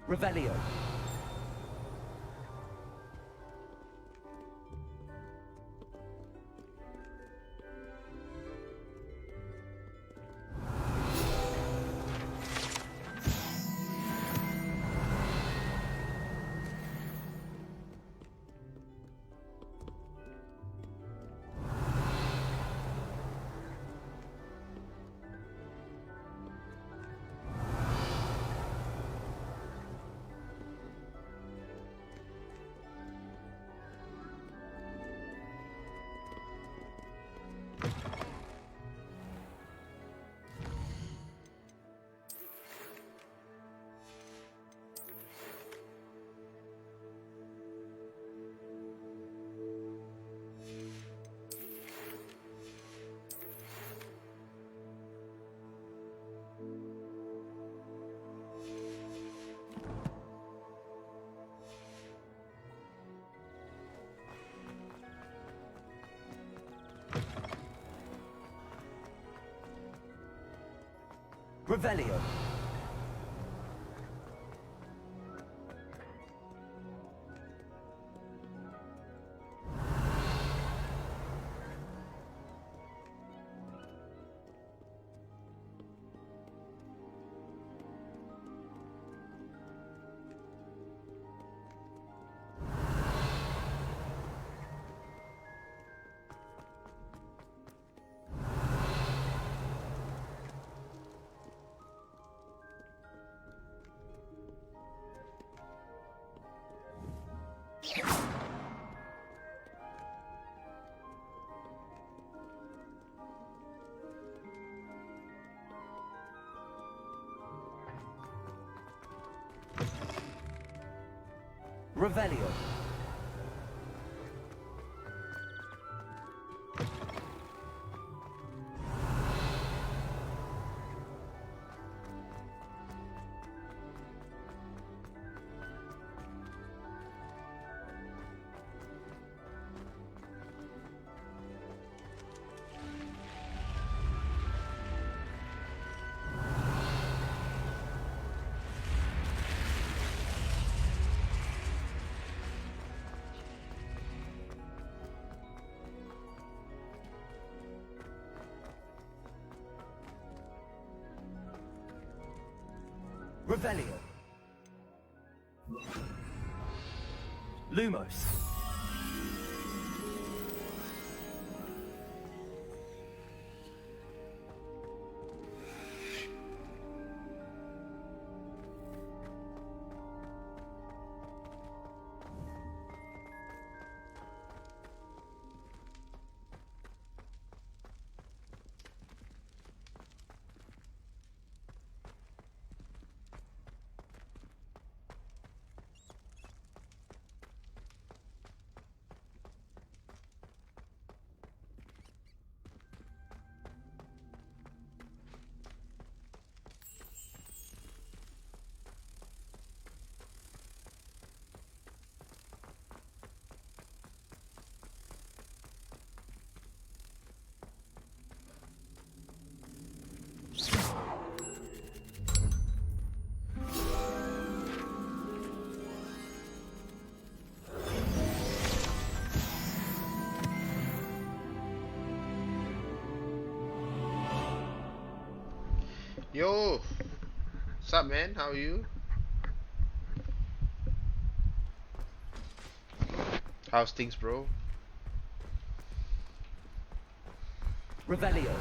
Revelio. Revelio. Revelio. Revelio. Lumos. Yo, what's up, man? How are you? How's things, bro? Revelio.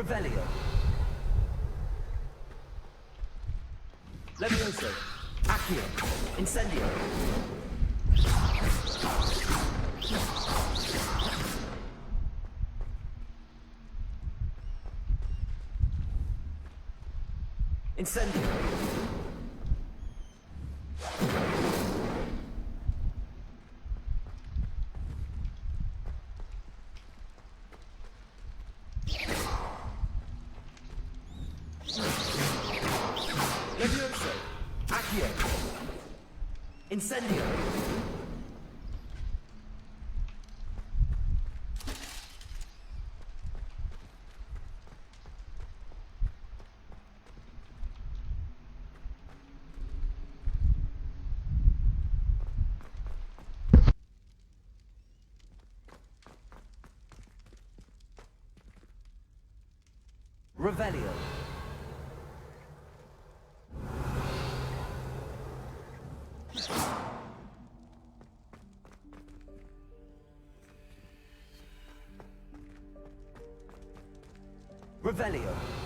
Revelio. Levioso. Accio. Incendio. Incendio. Accio. Incendio. Revelio. Revelio.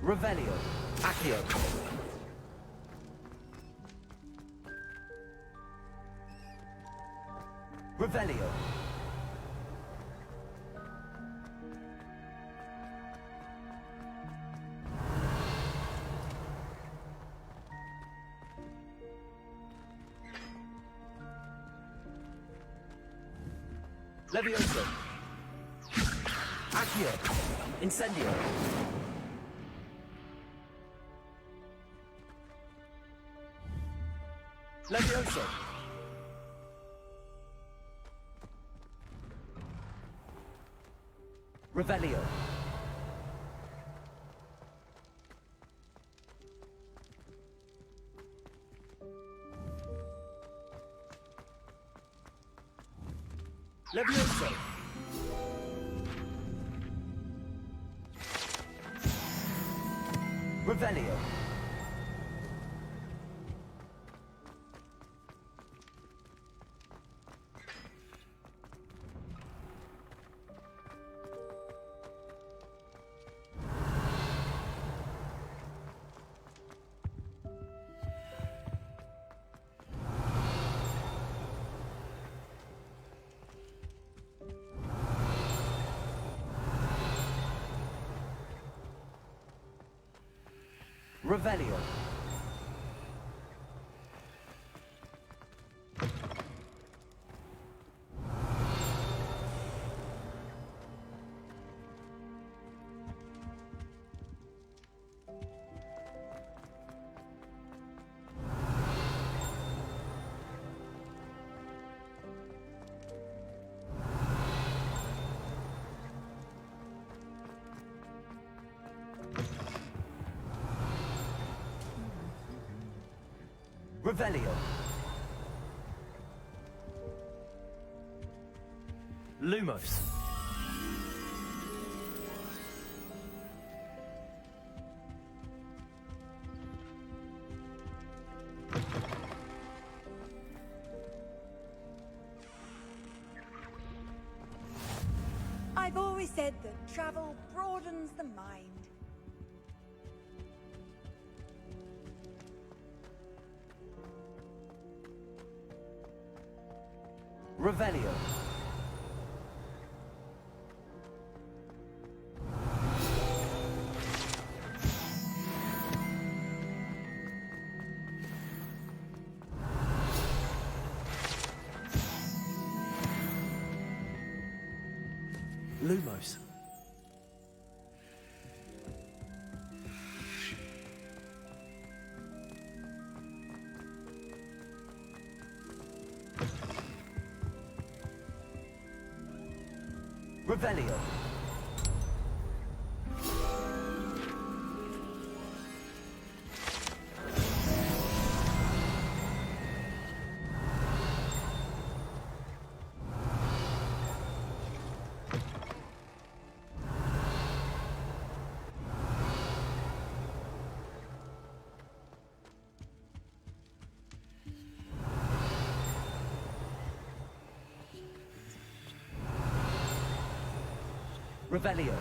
Revelio. Accio. Revelio. Levioso. Accio. Incendio. Levioso. Revelio. Levioso. Revelio. Revelio. Revelio. Lumos. I've always said that travel broadens the mind. Revelio. Lumos. Revelio. Revelio.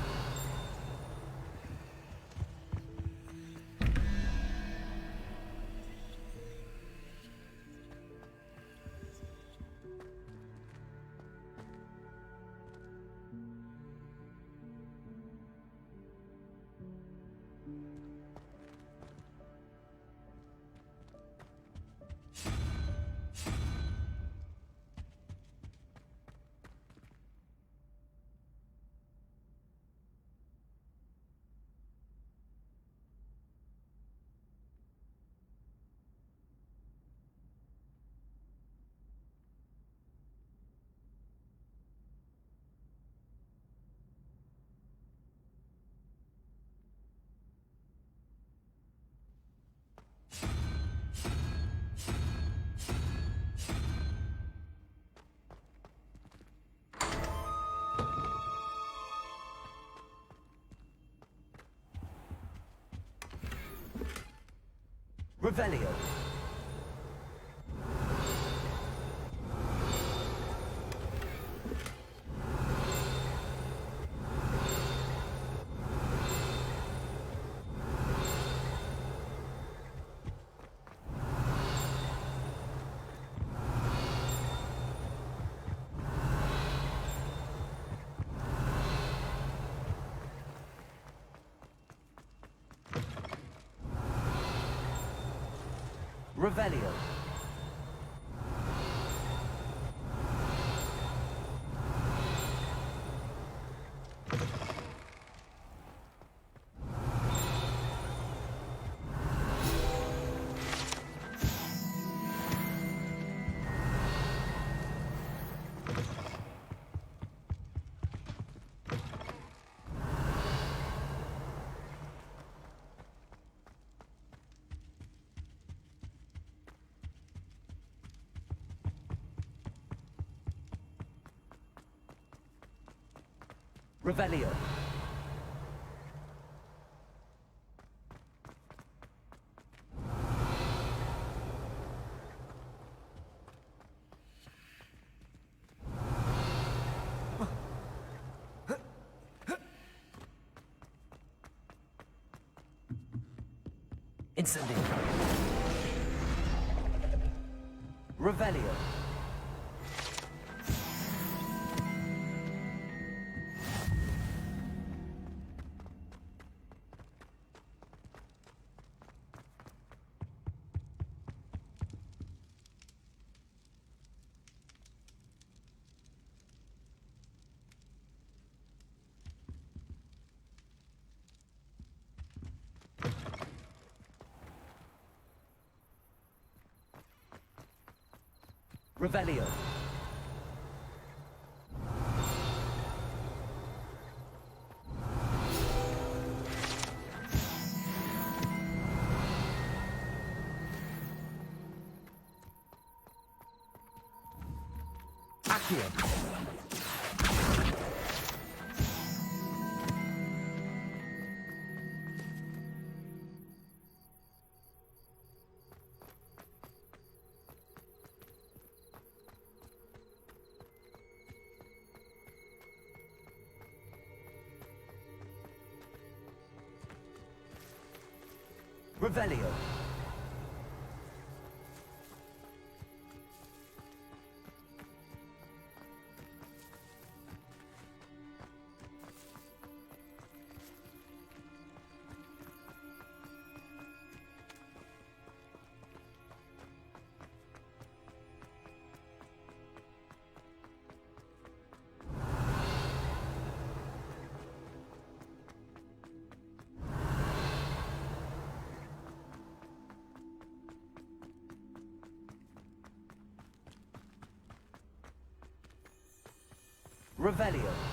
Revelio. Revelio. Revelio. Incendio. Revelio. Revelio. Accio. Revelio. Revelio.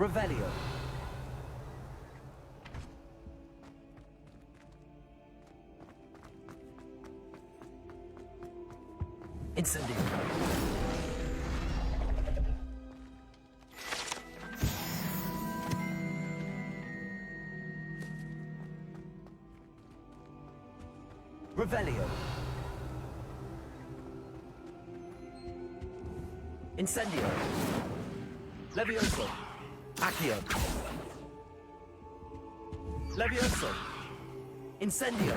Revelio. Incendio. Revelio. Incendio. Levioso. Accio. Levioso. Incendio.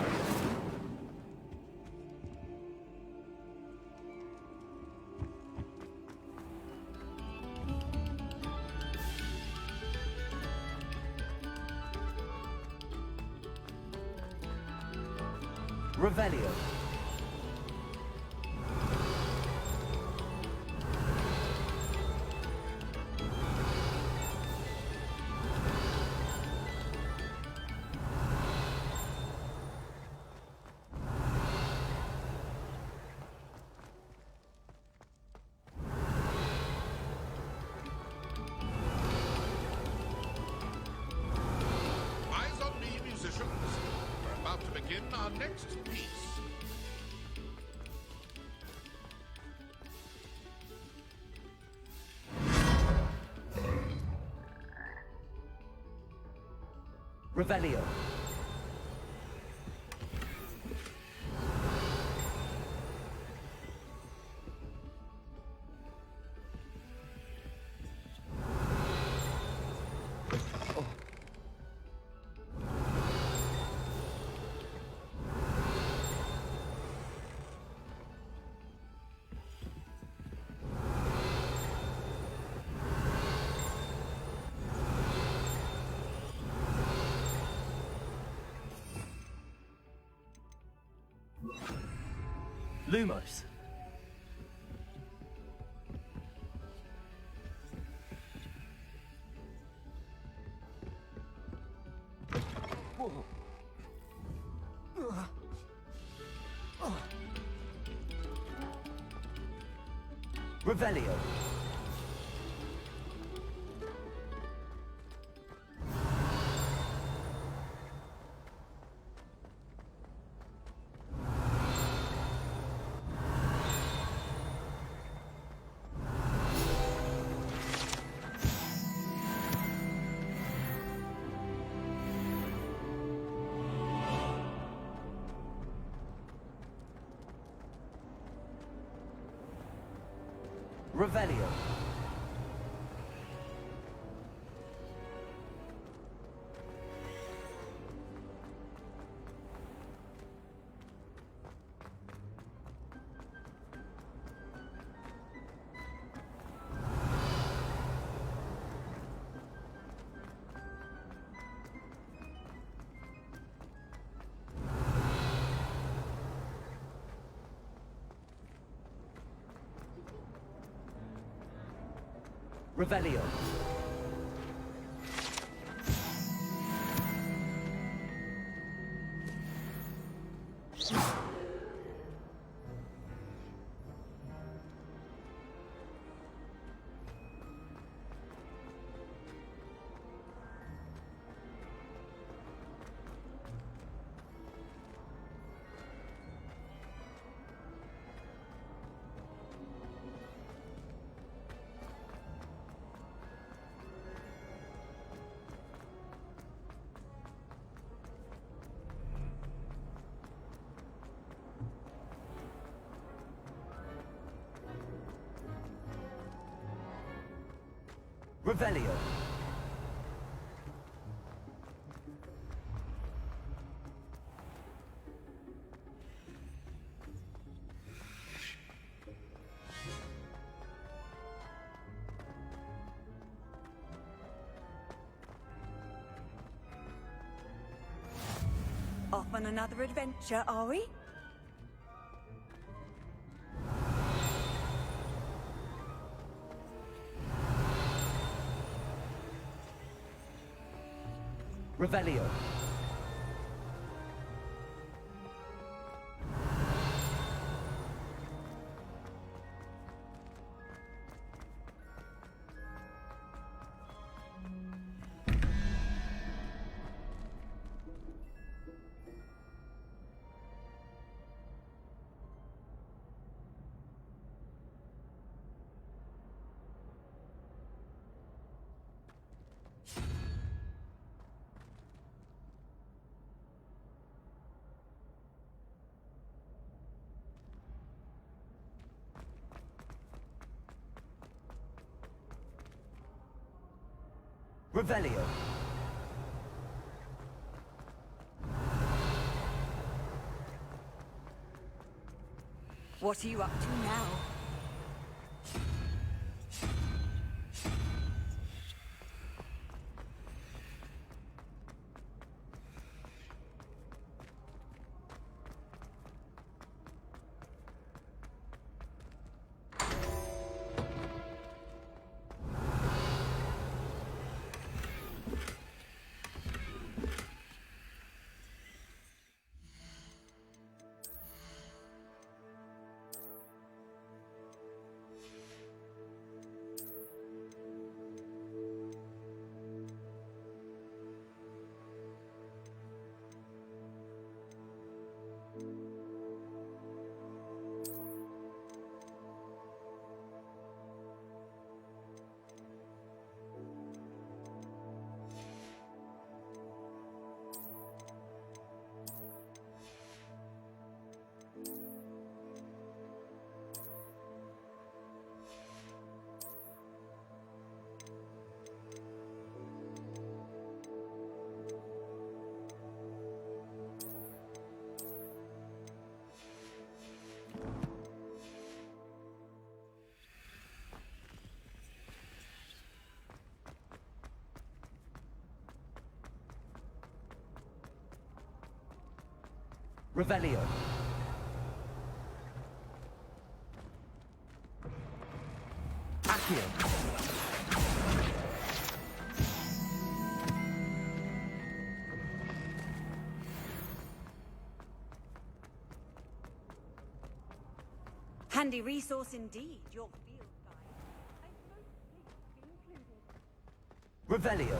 Revelio. Eyes on me, musicians. We're about to begin our next piece. Revelio. Lumos. Revelio. Revelio. Revelio. Revelio. Off on another adventure, are we? Revelio. Revelio. What are you up to now? Revelio. Accio. Handy resource indeed, your field guide. I hope please be included. Revelio.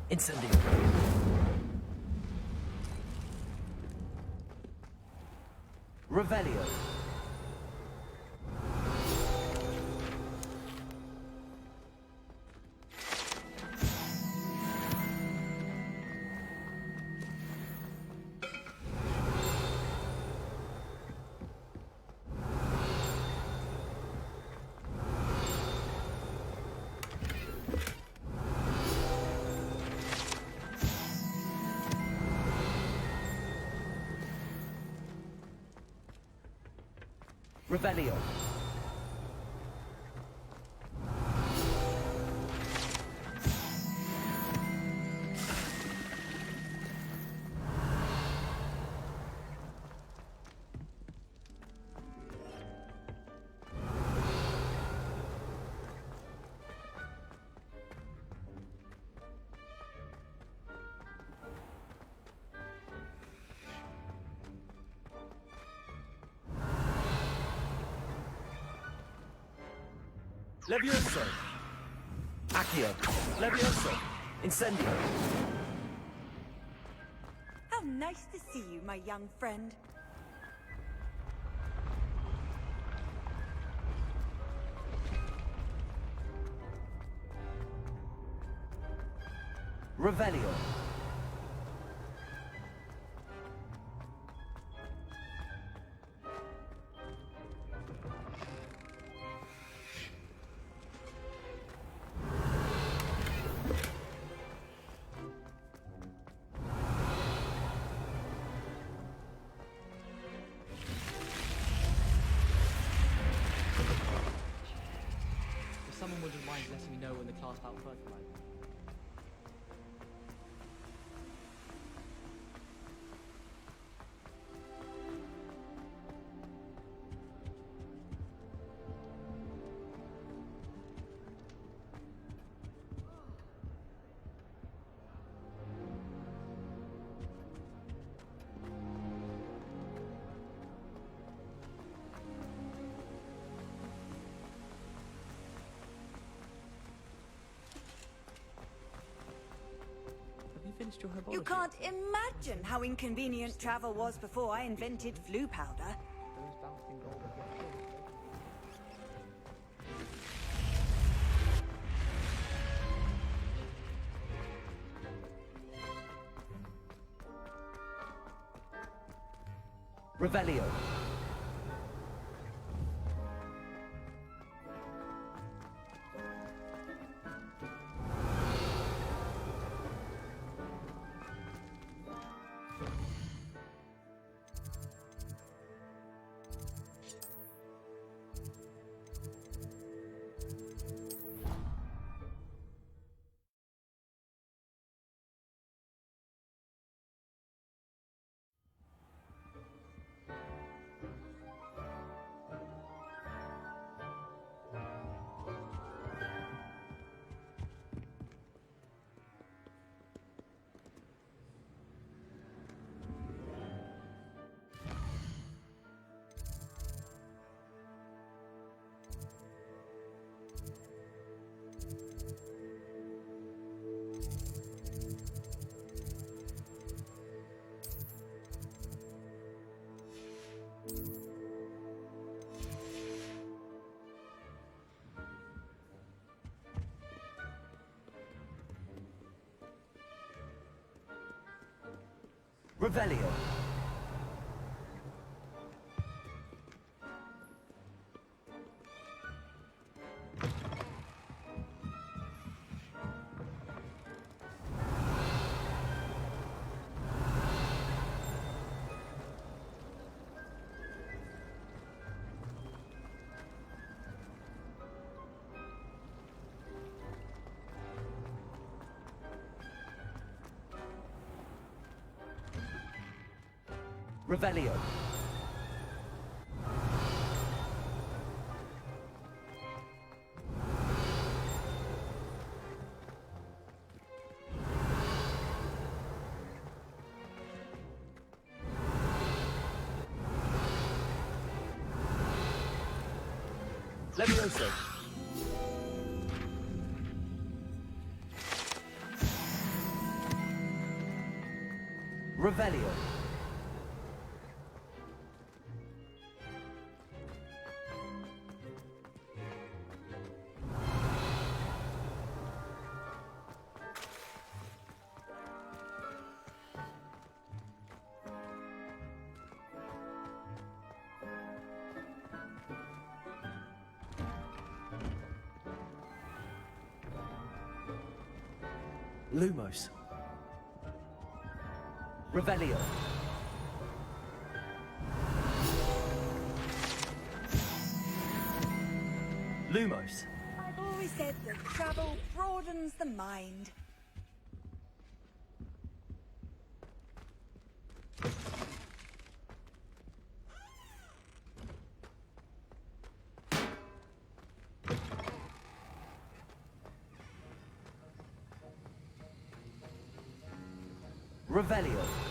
Incendio. Revelio. Revelio. Levioso. Accio. Levioso. Incendio. How nice to see you, my young friend. Revelio. If someone wouldn't mind letting me know when the class battle first arrives. Finished your herbology. You can't imagine how inconvenient travel was before I invented flu powder. Those bouncing gold are getting Revelio. Revelio. Revelio. Levioso. Revelio. Lumos. Revelio. Lumos. I've always said that travel broadens the mind. Revelio.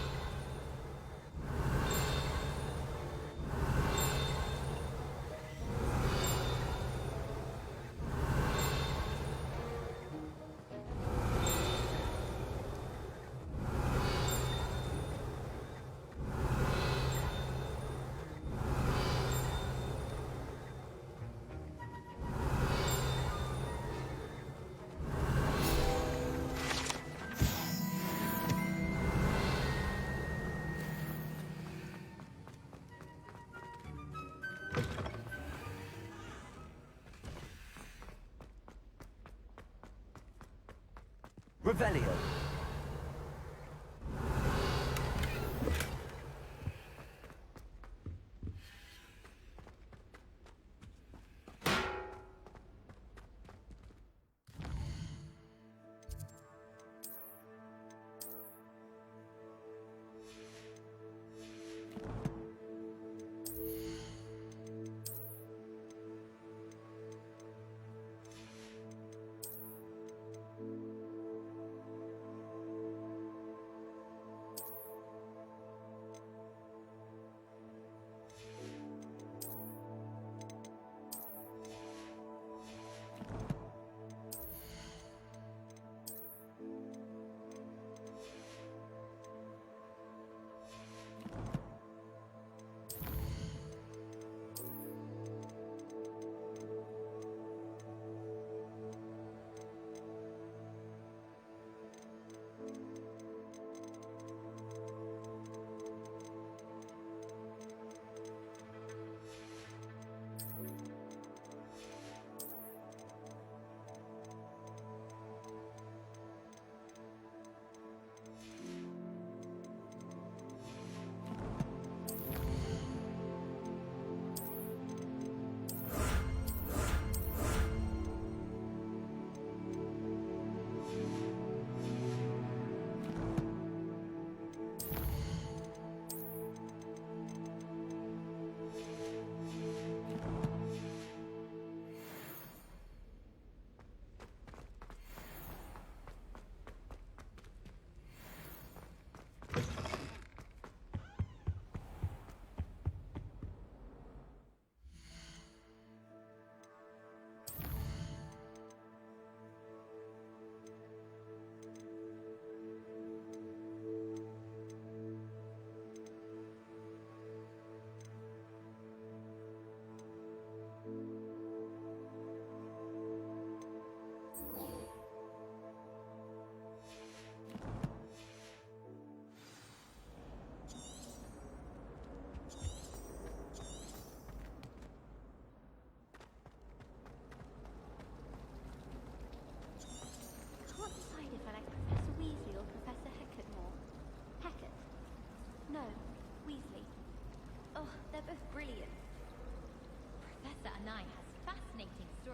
Revelio.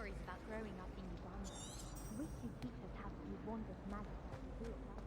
stories about growing up in Uganda. Wish you'd teach us how to use wondrous magic like you do at that.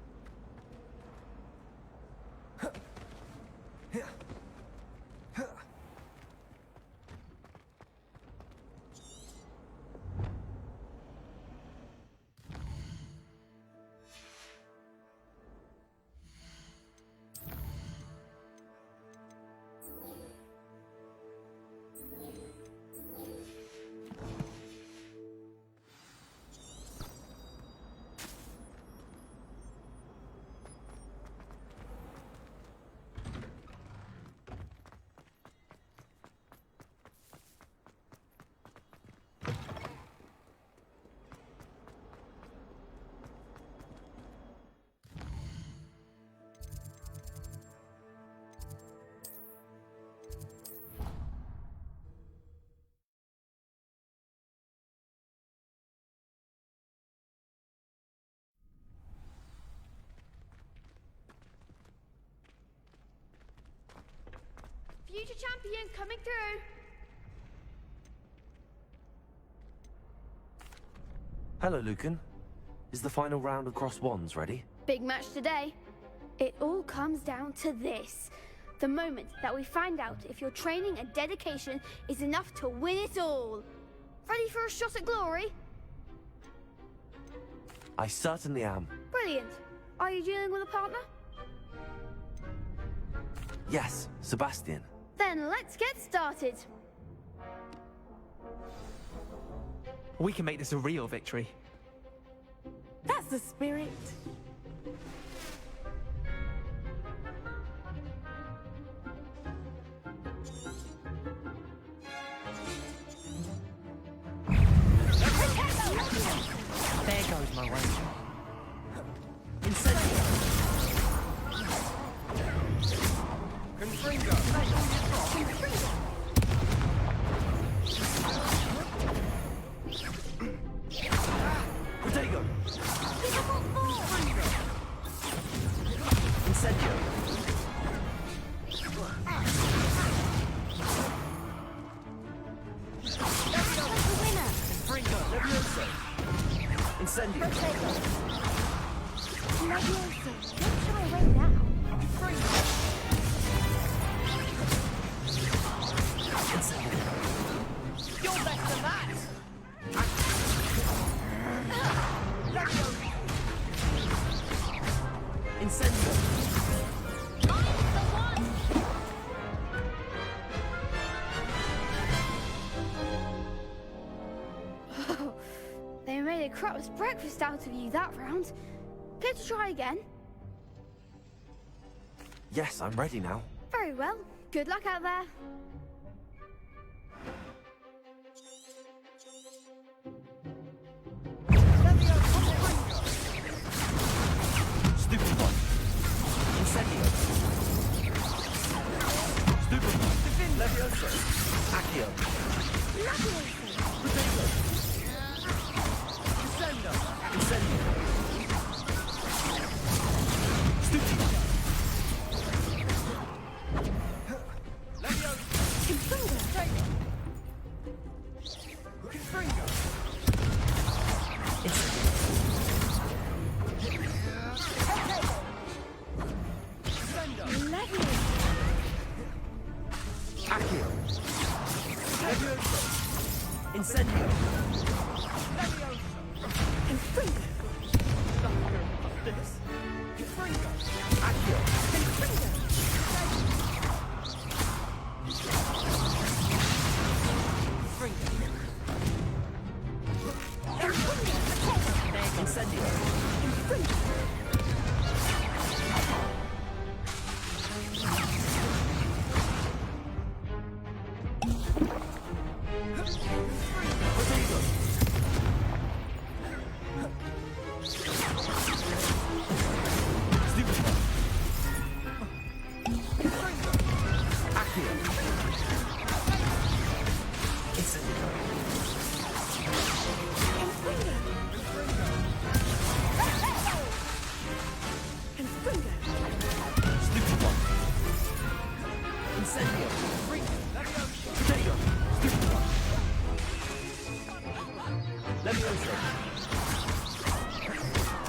Future champions coming through. Hello, Lucan. Is the final round of Cross Wands ready? Big match today. It all comes down to this. The moment that we find out if your training and dedication is enough to win it all. Ready for a shot at glory? I certainly am. Brilliant. Are you dealing with a partner? Yes, Sebastian. Then let's get started. We can make this a real victory. That's the spirit. There goes my wager. Protego! Incendio! Levioso! Incendio! Levioso, get your way now. Incendio! You're better than that. Incendio! They made a crap's breakfast out of you that round. Care to try again? Yes, I'm ready now. Very well. Good luck out there. Stupid one! Incendio! Stupid one! Levioso! Accio! Protego! Incendio! Stupid! Levioso! Levioso.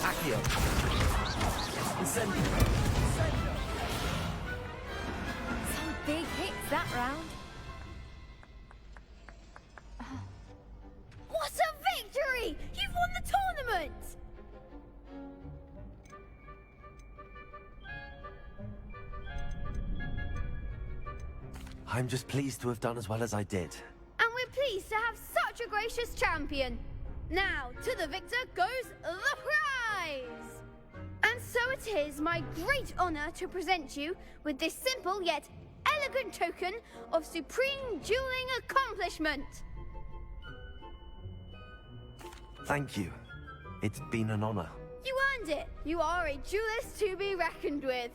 Accio. Incendio. Some big hits that round. What a victory! You've won the tournament! I'm just pleased to have done as well as I did. And we're pleased to have such a gracious champion. Now, to the victor goes the prize! And so it is my great honor to present you with this simple yet elegant token of supreme dueling accomplishment. Thank you. It's been an honor. You earned it. You are a duelist to be reckoned with.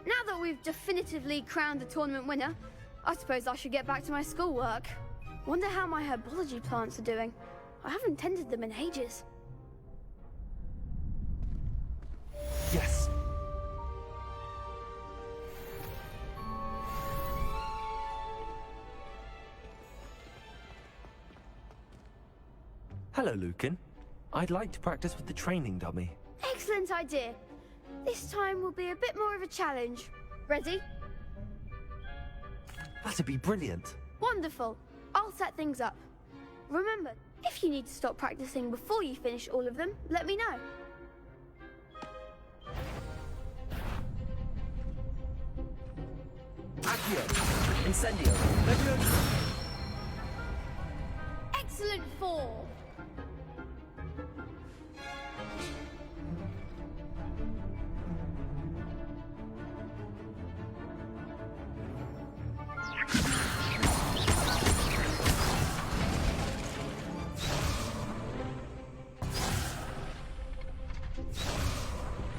Now that we've definitively crowned the tournament winner, I suppose I should get back to my schoolwork. Wonder how my herbology plants are doing. I haven't tended them in ages. Yes. Hello, Lucan. I'd like to practice with the training dummy. Excellent idea. This time will be a bit more of a challenge. Ready? That'd be brilliant. Wonderful. I'll set things up. Remember, if you need to stop practicing before you finish all of them, let me know. Accio. Incendio. Levioso. Excellent form.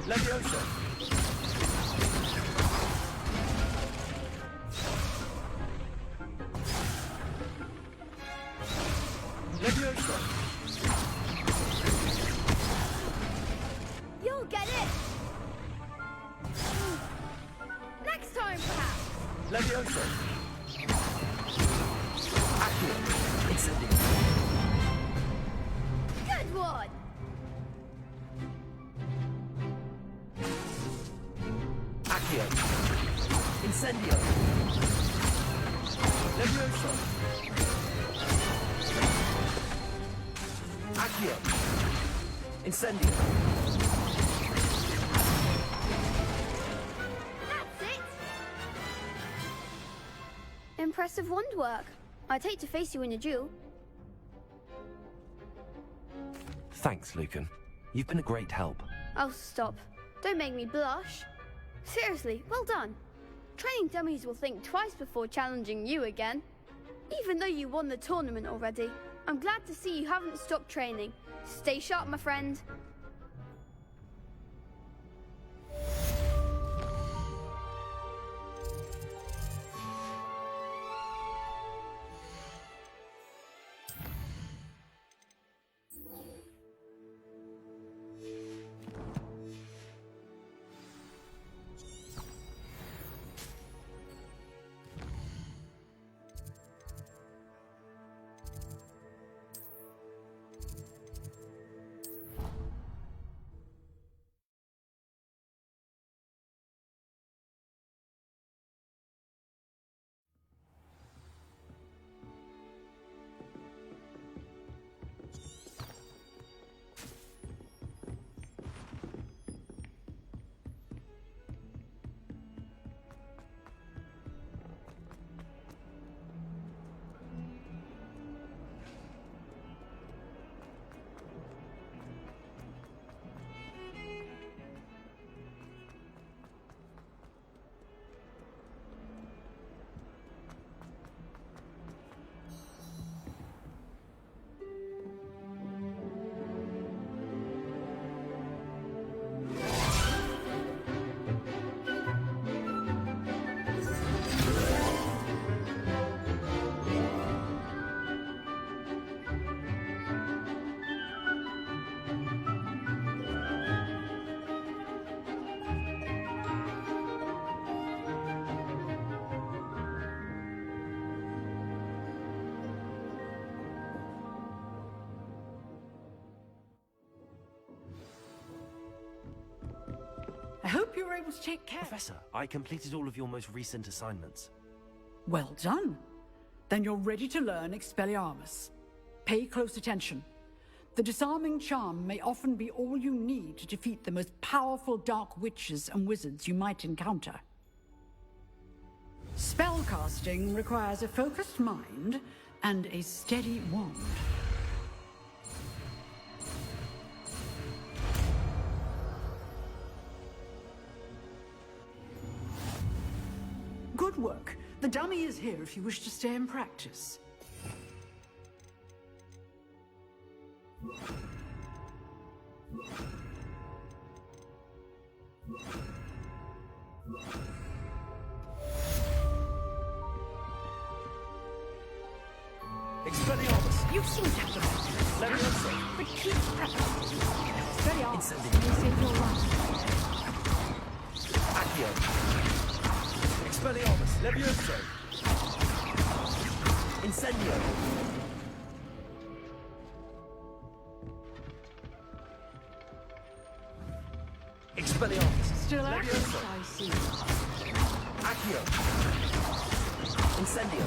Levioso. Levioso. You'll get it. Next time, perhaps. Levioso. Accio. Incendio. Good one. Accio. Incendio. Levioso. Accio. Incendio. That's it. Impressive wand work. I'd hate to face you in a duel. Thanks, Lucan. You've been a great help. Oh, stop. Don't make me blush. Seriously, well done. Training dummies will think twice before challenging you again. Even though you won the tournament already, I'm glad to see you haven't stopped training. Stay sharp, my friend. I hope you were able to take care. Professor, I completed all of your most recent assignments. Well done. Then you're ready to learn Expelliarmus. Pay close attention. The disarming charm may often be all you need to defeat the most powerful dark witches and wizards you might encounter. Spellcasting requires a focused mind and a steady wand. Good work. The dummy is here if you wish to stay and practice. Expelliarmus! You seem to have the Levioso! but keep practicing. Expelliarmus Incendiary. may save your life. Accio! Expelliarmus! Levioso! Incendio! Expelliarmus! Still active, Levioso! I see. Accio! Incendio!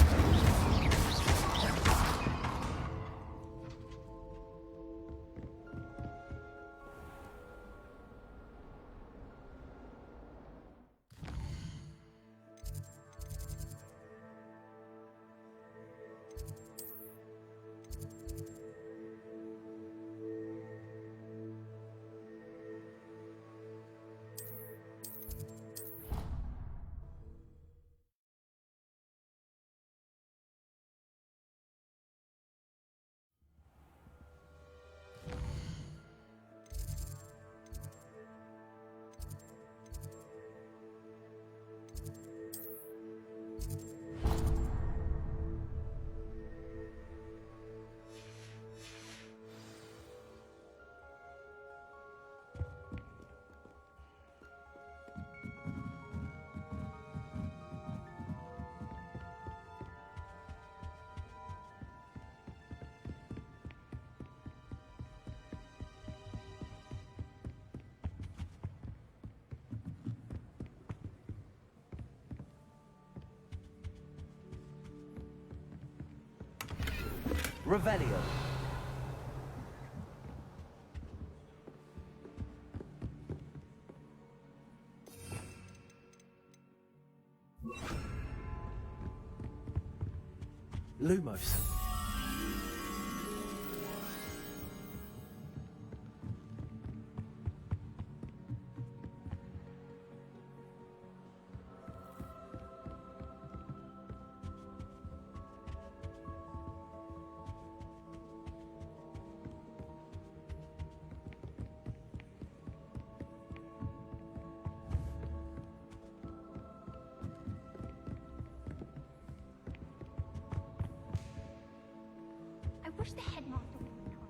Revelio. Lumos. I wish the headmaster would come.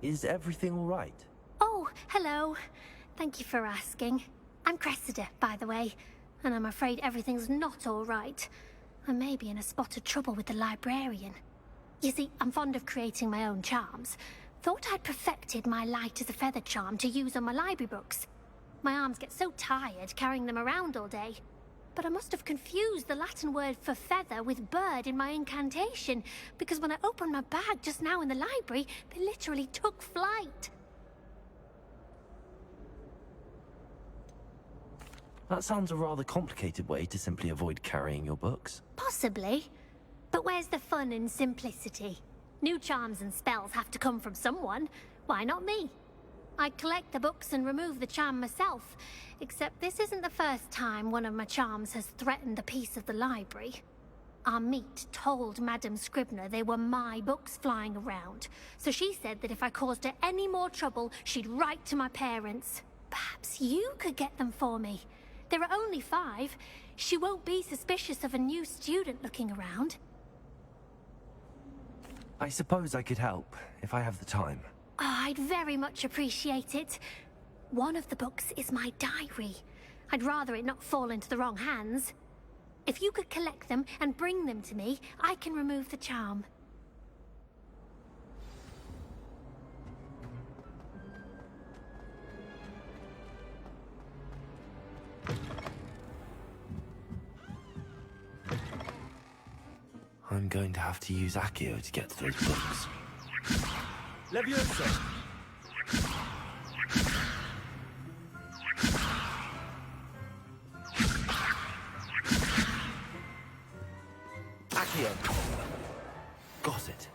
Is everything all right? Oh, hello. Thank you for asking. I'm Cressida, by the way, and I'm afraid everything's not all right. I may be in a spot of trouble with the librarian. You see, I'm fond of creating my own charms. Thought I'd perfected my light as a feather charm to use on my library books. My arms get so tired carrying them around all day. But I must have confused the Latin word for feather with bird in my incantation, because when I opened my bag just now in the library, they literally took flight. That sounds a rather complicated way to simply avoid carrying your books. Possibly. But where's the fun in simplicity? New charms and spells have to come from someone. Why not me? I collect the books and remove the charm myself, except this isn't the first time one of my charms has threatened the peace of the library. Our meet told Madame Scribner they were my books flying around, so she said that if I caused her any more trouble, she'd write to my parents. Perhaps you could get them for me. There are only 5. She won't be suspicious of a new student looking around. I suppose I could help, if I have the time. Oh, I'd very much appreciate it. One of the books is my diary. I'd rather it not fall into the wrong hands. If you could collect them and bring them to me, I can remove the charm. I'm going to have to use Accio to get to those books. Leviosa! Accio! Got it.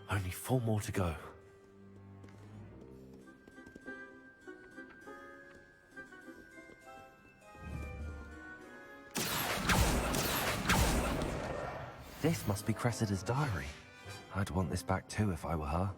Only 4 more to go. This must be Cressida's diary. I'd want this back too if I were her.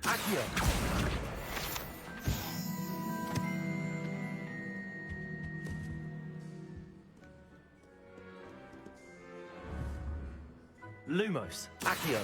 Accio! Lumos, Accio.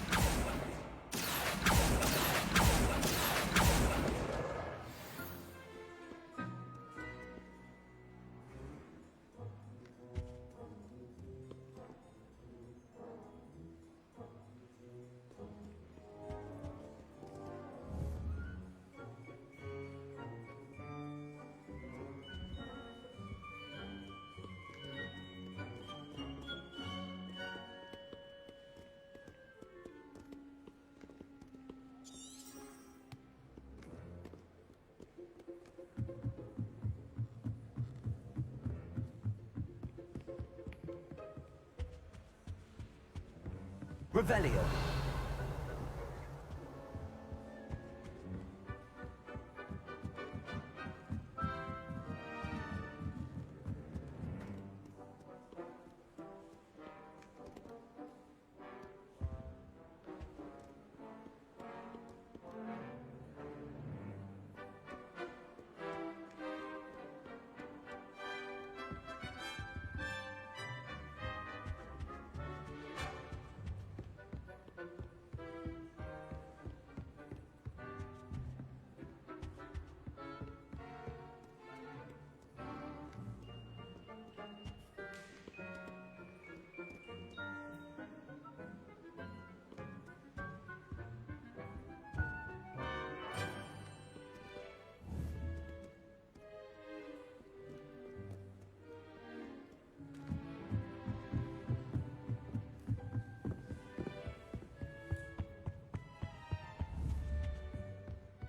Revelio.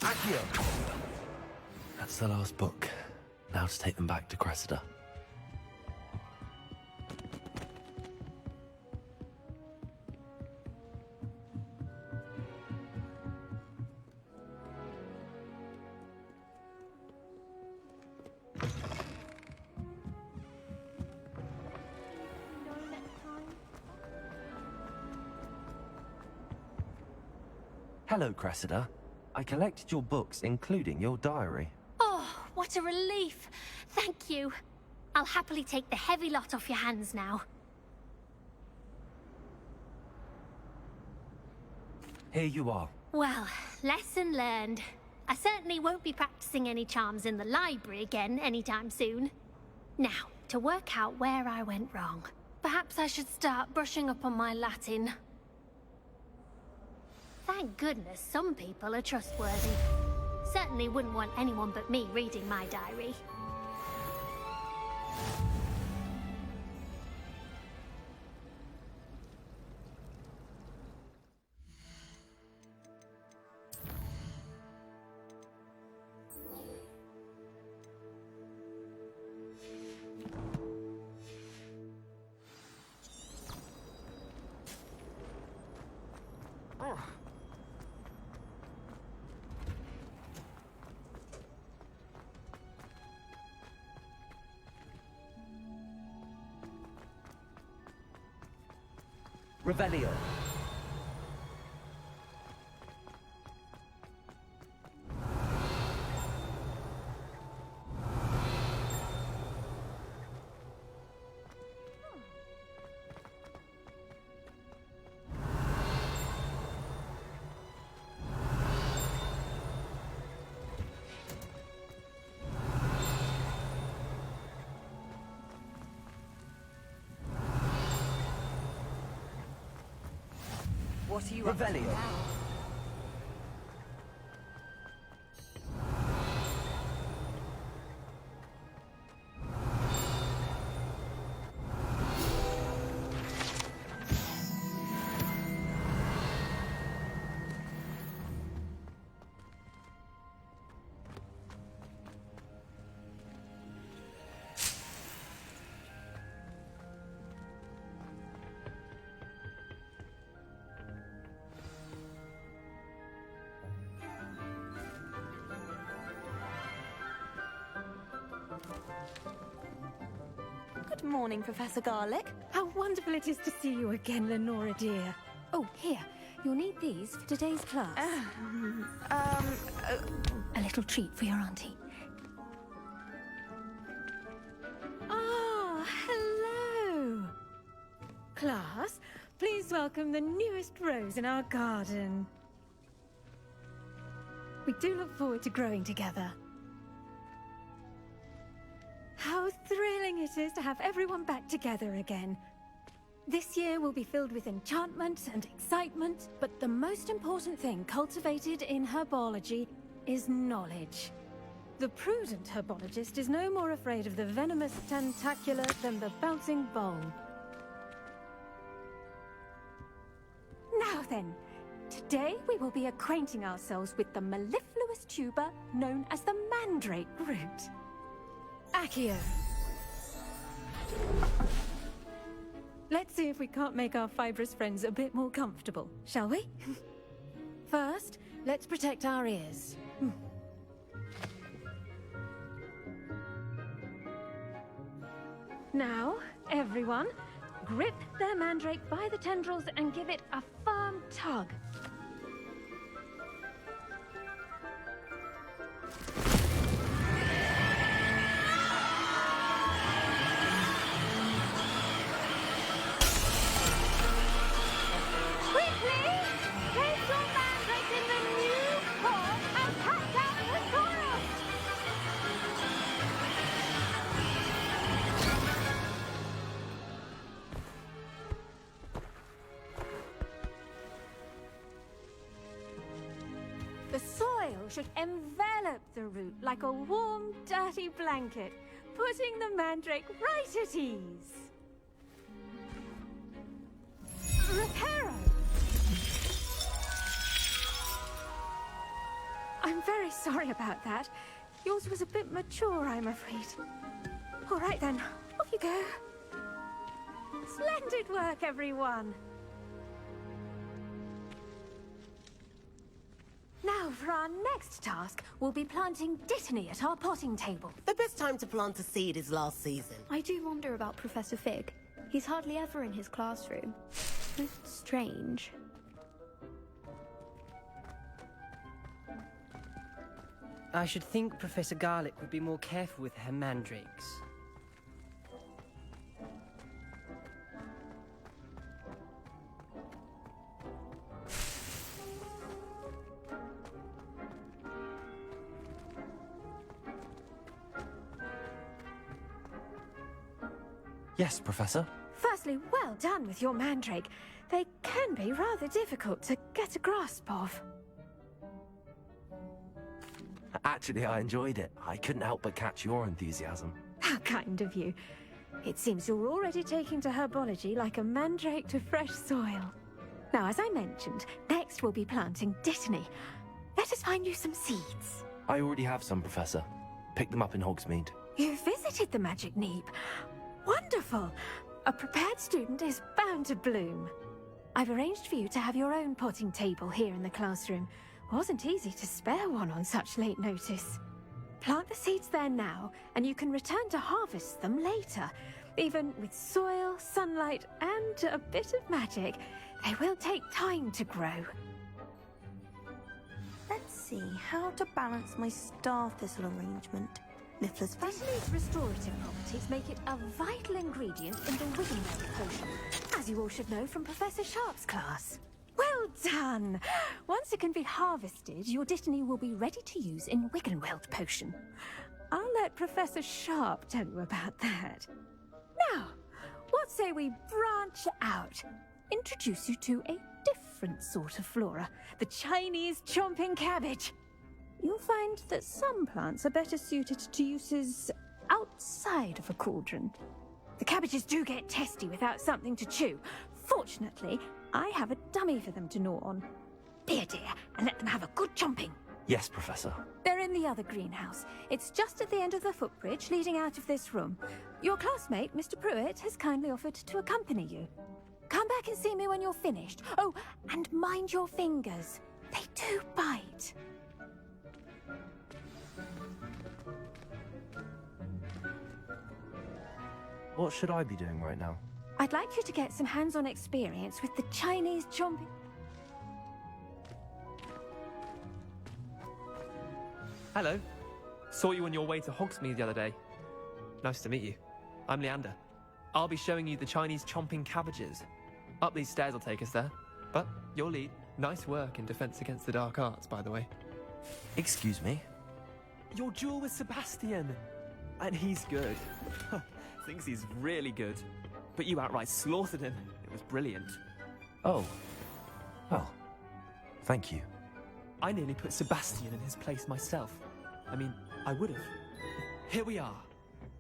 Accio! That's the last book. Now to take them back to Cressida. Hello, Cressida. I collected your books, including your diary. Oh, what a relief. Thank you. I'll happily take the heavy lot off your hands now. Here you are. Well, lesson learned. I certainly won't be practicing any charms in the library again anytime soon. Now, to work out where I went wrong. Perhaps I should start brushing up on my Latin. Thank goodness some people are trustworthy. Certainly wouldn't want anyone but me reading my diary. Revelio. What are you up to Revelio. now? Good morning, Professor Garlick. How wonderful it is to see you again, Lenora dear. Oh, here. You'll need these for today's class. A little treat for your auntie. Ah, hello. Class, please welcome the newest rose in our garden. We do look forward to growing together. How thrilling it is to have everyone back together again. This year will be filled with enchantment and excitement, but the most important thing cultivated in herbology is knowledge. The prudent herbologist is no more afraid of the venomous tentacular than the bouncing bulb. Now then, today we will be acquainting ourselves with the mellifluous tuber known as the mandrake root. Accio. Let's see if we can't make our fibrous friends a bit more comfortable, shall we? First, let's protect our ears. Now, everyone, grip their mandrake by the tendrils and give it a firm tug. The soil should envelop the root like a warm, dirty blanket, putting the mandrake right at ease. Reparo! I'm very sorry about that. Yours was a bit mature, I'm afraid. All right then, off you go. Splendid work, everyone! Now, for our next task, we'll be planting Dittany at our potting table. The best time to plant a seed is last season. I do wonder about Professor Fig. He's hardly ever in his classroom. It's strange. I should think Professor Garlick would be more careful with her mandrakes. Yes, Professor. Firstly, well done with your mandrake. They can be rather difficult to get a grasp of. Actually, I enjoyed it. I couldn't help but catch your enthusiasm. How kind of you. It seems you're already taking to herbology like a mandrake to fresh soil. Now, as I mentioned, next we'll be planting Dittany. Let us find you some seeds. I already have some, Professor. Picked them up in Hogsmeade. You visited the Magic Neep. Wonderful! A prepared student is bound to bloom. I've arranged for you to have your own potting table here in the classroom. Wasn't easy to spare one on such late notice. Plant the seeds there now, and you can return to harvest them later. Even with soil, sunlight, and a bit of magic, they will take time to grow. Let's see how to balance my star thistle arrangement. Niffler's Thistle's restorative properties make it a vital ingredient in the Wiggenweld potion, as you all should know from Professor Sharp's class. Well done! Once it can be harvested, your Dittany will be ready to use in Wiggenweld potion. I'll let Professor Sharp tell you about that. Now, what say we branch out? Introduce you to a different sort of flora, the Chinese chomping cabbage. You'll find that some plants are better suited to uses outside of a cauldron. The cabbages do get testy without something to chew. Fortunately, I have a dummy for them to gnaw on. Be a dear and let them have a good chomping. Yes, Professor. They're in the other greenhouse. It's just at the end of the footbridge leading out of this room. Your classmate, Mr. Pruitt, has kindly offered to accompany you. Come back and see me when you're finished. Oh, and mind your fingers. They do bite. What should I be doing right now? I'd like you to get some hands-on experience with the Chinese chomping. Hello. Saw you on your way to Hogsmeade the other day. Nice to meet you. I'm Leander. I'll be showing you the Chinese chomping cabbages. Up these stairs will take us there. But your lead. Nice work in Defense Against the Dark Arts, by the way. Excuse me? Your duel with Sebastian. And he's good. Thinks he's really good. But you outright slaughtered him. It was brilliant. Oh. Well, thank you. I nearly put Sebastian in his place myself. I mean, I would have. Here we are.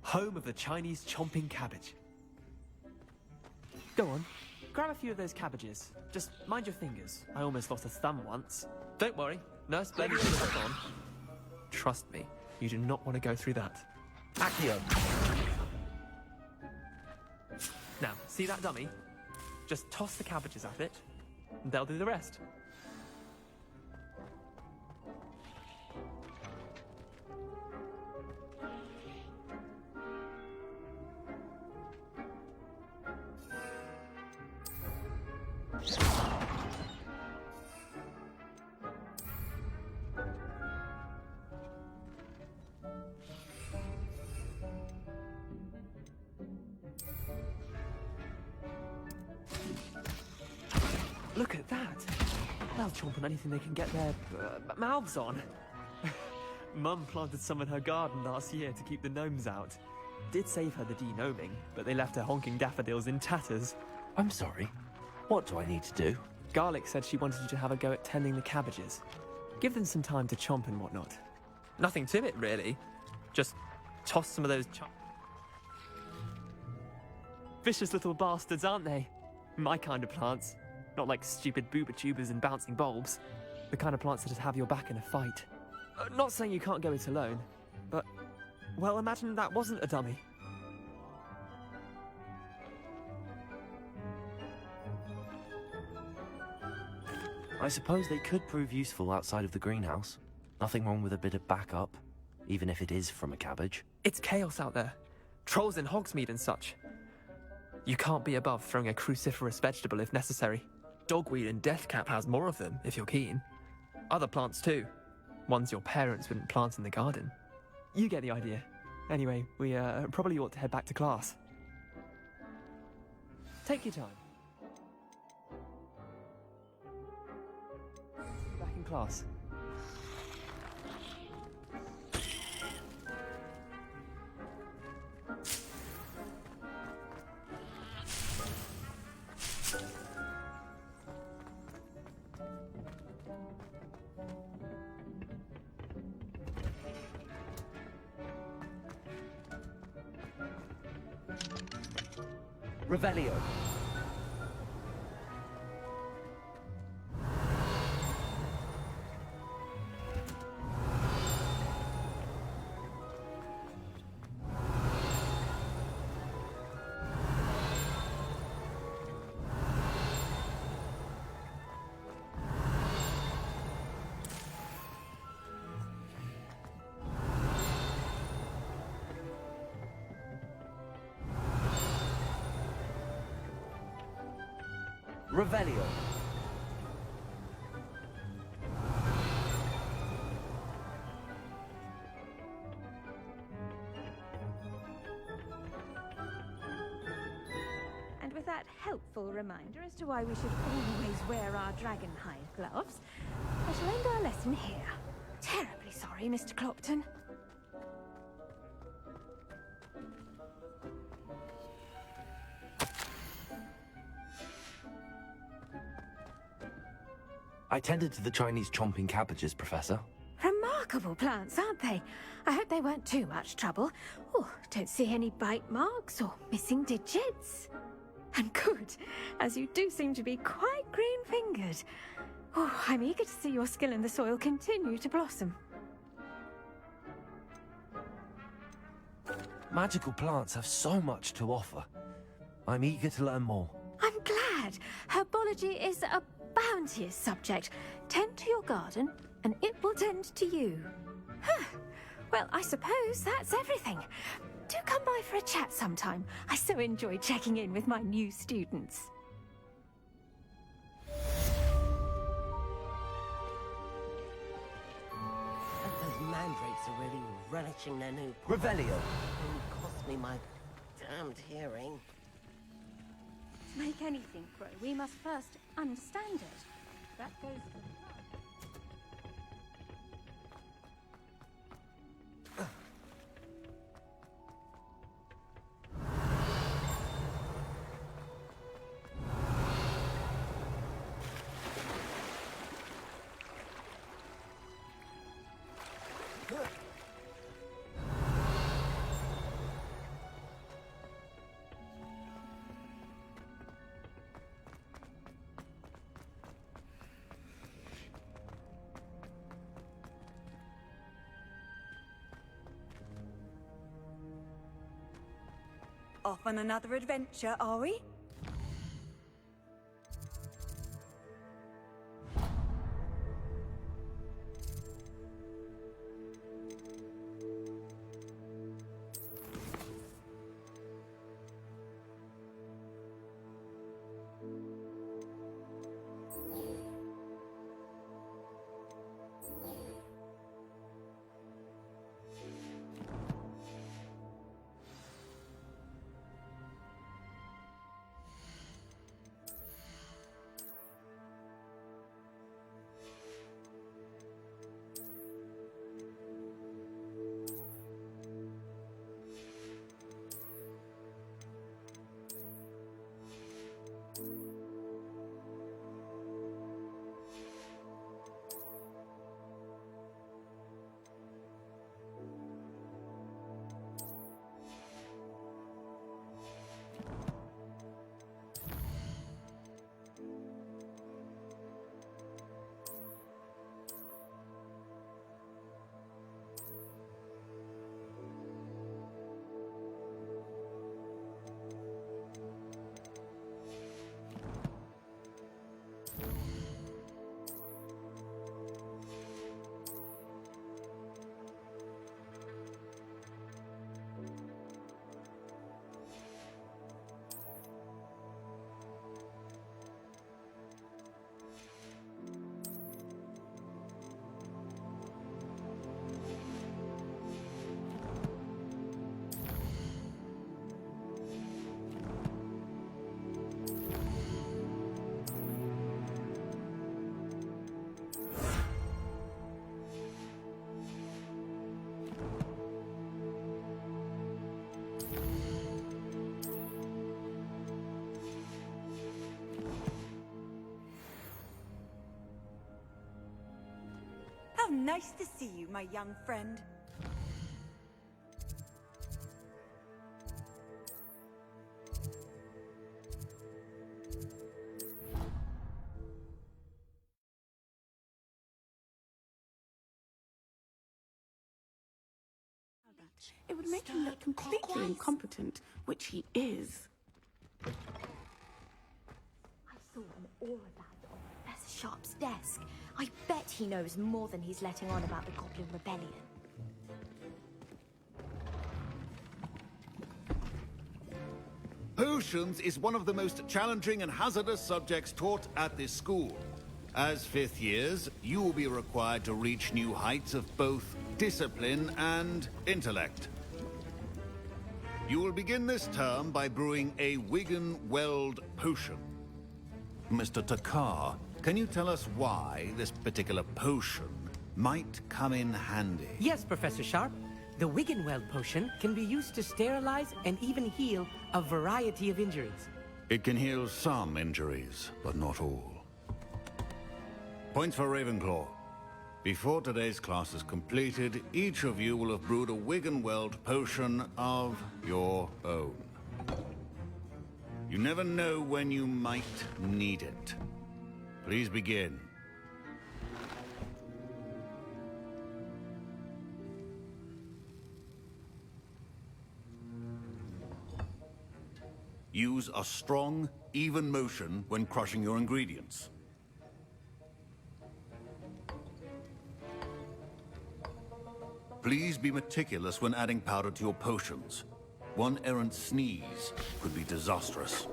Home of the Chinese chomping cabbage. Go on. Grab a few of those cabbages. Just mind your fingers. I almost lost a thumb once. Don't worry. Nurse Blake will put on. Trust me, you do not want to go through that. Accio. Now, see that dummy? Just toss the cabbages at it, and they'll do the rest. Look at that! They'll chomp on anything they can get their mouths on. Mum planted some in her garden last year to keep the gnomes out. Did save her the de-gnoming, but they left her honking daffodils in tatters. I'm sorry. What do I need to do? Garlic said she wanted you to have a go at tending the cabbages. Give them some time to chomp and whatnot. Nothing to it, really. Just toss some of those vicious little bastards, aren't they? My kind of plants. Not like stupid booba tubers and bouncing bulbs. The kind of plants that just have your back in a fight. Not saying you can't go it alone, but, well, imagine that wasn't a dummy. I suppose they could prove useful outside of the greenhouse. Nothing wrong with a bit of backup, even if it is from a cabbage. It's chaos out there. Trolls in Hogsmeade and such. You can't be above throwing a cruciferous vegetable if necessary. Dogweed and deathcap has more of them, if you're keen. Other plants too. Ones your parents wouldn't plant in the garden. You get the idea. Anyway, we probably ought to head back to class. Take your time. Back in class. Revelio. Revelio. And with that helpful reminder as to why we should always wear our dragonhide gloves, I shall end our lesson here. Terribly sorry, Mr. Clopton. I tended to the Chinese chomping cabbages, Professor. Remarkable plants, aren't they? I hope they weren't too much trouble. Oh, don't see any bite marks or missing digits. And good, as you do seem to be quite green-fingered. Oh, I'm eager to see your skill in the soil continue to blossom. Magical plants have so much to offer. I'm eager to learn more. I'm glad. Herbology is a bounteous subject. Tend to your garden, and it will tend to you. Huh. Well, I suppose that's everything. Do come by for a chat sometime. I so enjoy checking in with my new students. Those mandrakes are really relishing their new... Revelio. It cost me my damned hearing. To make anything grow, we must first understand it. That goes for... Off on another adventure, are we? How nice to see you, my young friend. It would make him look completely incompetent, which he is. I saw them all about on Professor Sharp's desk. I bet he knows more than he's letting on about the Goblin Rebellion. Potions is one of the most challenging and hazardous subjects taught at this school. As fifth years, you will be required to reach new heights of both discipline and intellect. You will begin this term by brewing a Wigan-Weld potion. Mr. Takar, can you tell us why this particular potion might come in handy? Yes, Professor Sharp. The Wiggenweld potion can be used to sterilize and even heal a variety of injuries. It can heal some injuries, but not all. Points for Ravenclaw. Before today's class is completed, each of you will have brewed a Wiggenweld potion of your own. You never know when you might need it. Please begin. Use a strong, even motion when crushing your ingredients. Please be meticulous when adding powder to your potions. One errant sneeze could be disastrous.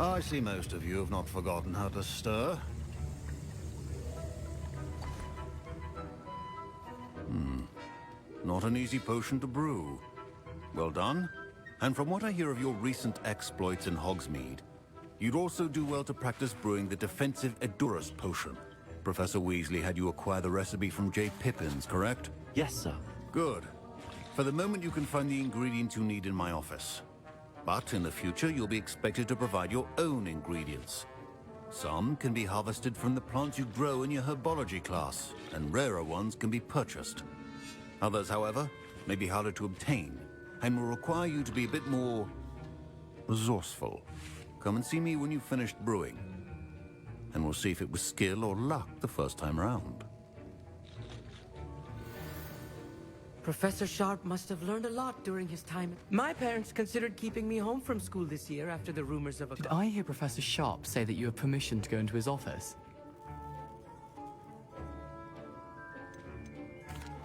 I see most of you have not forgotten how to stir. Not an easy potion to brew. Well done. And from what I hear of your recent exploits in Hogsmeade, you'd also do well to practice brewing the defensive Edurus potion. Professor Weasley had you acquire the recipe from J. Pippins, correct? Yes, sir. Good. For the moment, you can find the ingredients you need in my office. But in the future, you'll be expected to provide your own ingredients. Some can be harvested from the plants you grow in your herbology class, and rarer ones can be purchased. Others, however, may be harder to obtain, and will require you to be a bit more resourceful. Come and see me when you've finished brewing, and we'll see if it was skill or luck the first time round. Professor Sharp must have learned a lot during his time. My parents considered keeping me home from school this year after the rumors of a... Did I hear Professor Sharp say that you have permission to go into his office?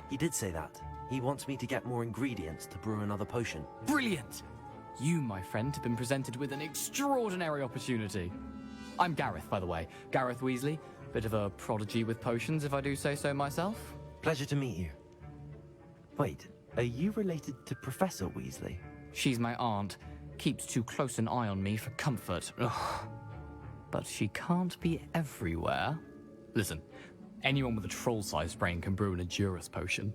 He did say that. He wants me to get more ingredients to brew another potion. Brilliant! You, my friend, have been presented with an extraordinary opportunity. I'm Gareth, by the way. Gareth Weasley. Bit of a prodigy with potions, if I do say so myself. Pleasure to meet you. Wait, are you related to Professor Weasley? She's my aunt. Keeps too close an eye on me for comfort. Ugh. But she can't be everywhere. Listen, anyone with a troll-sized brain can brew an Edurus potion.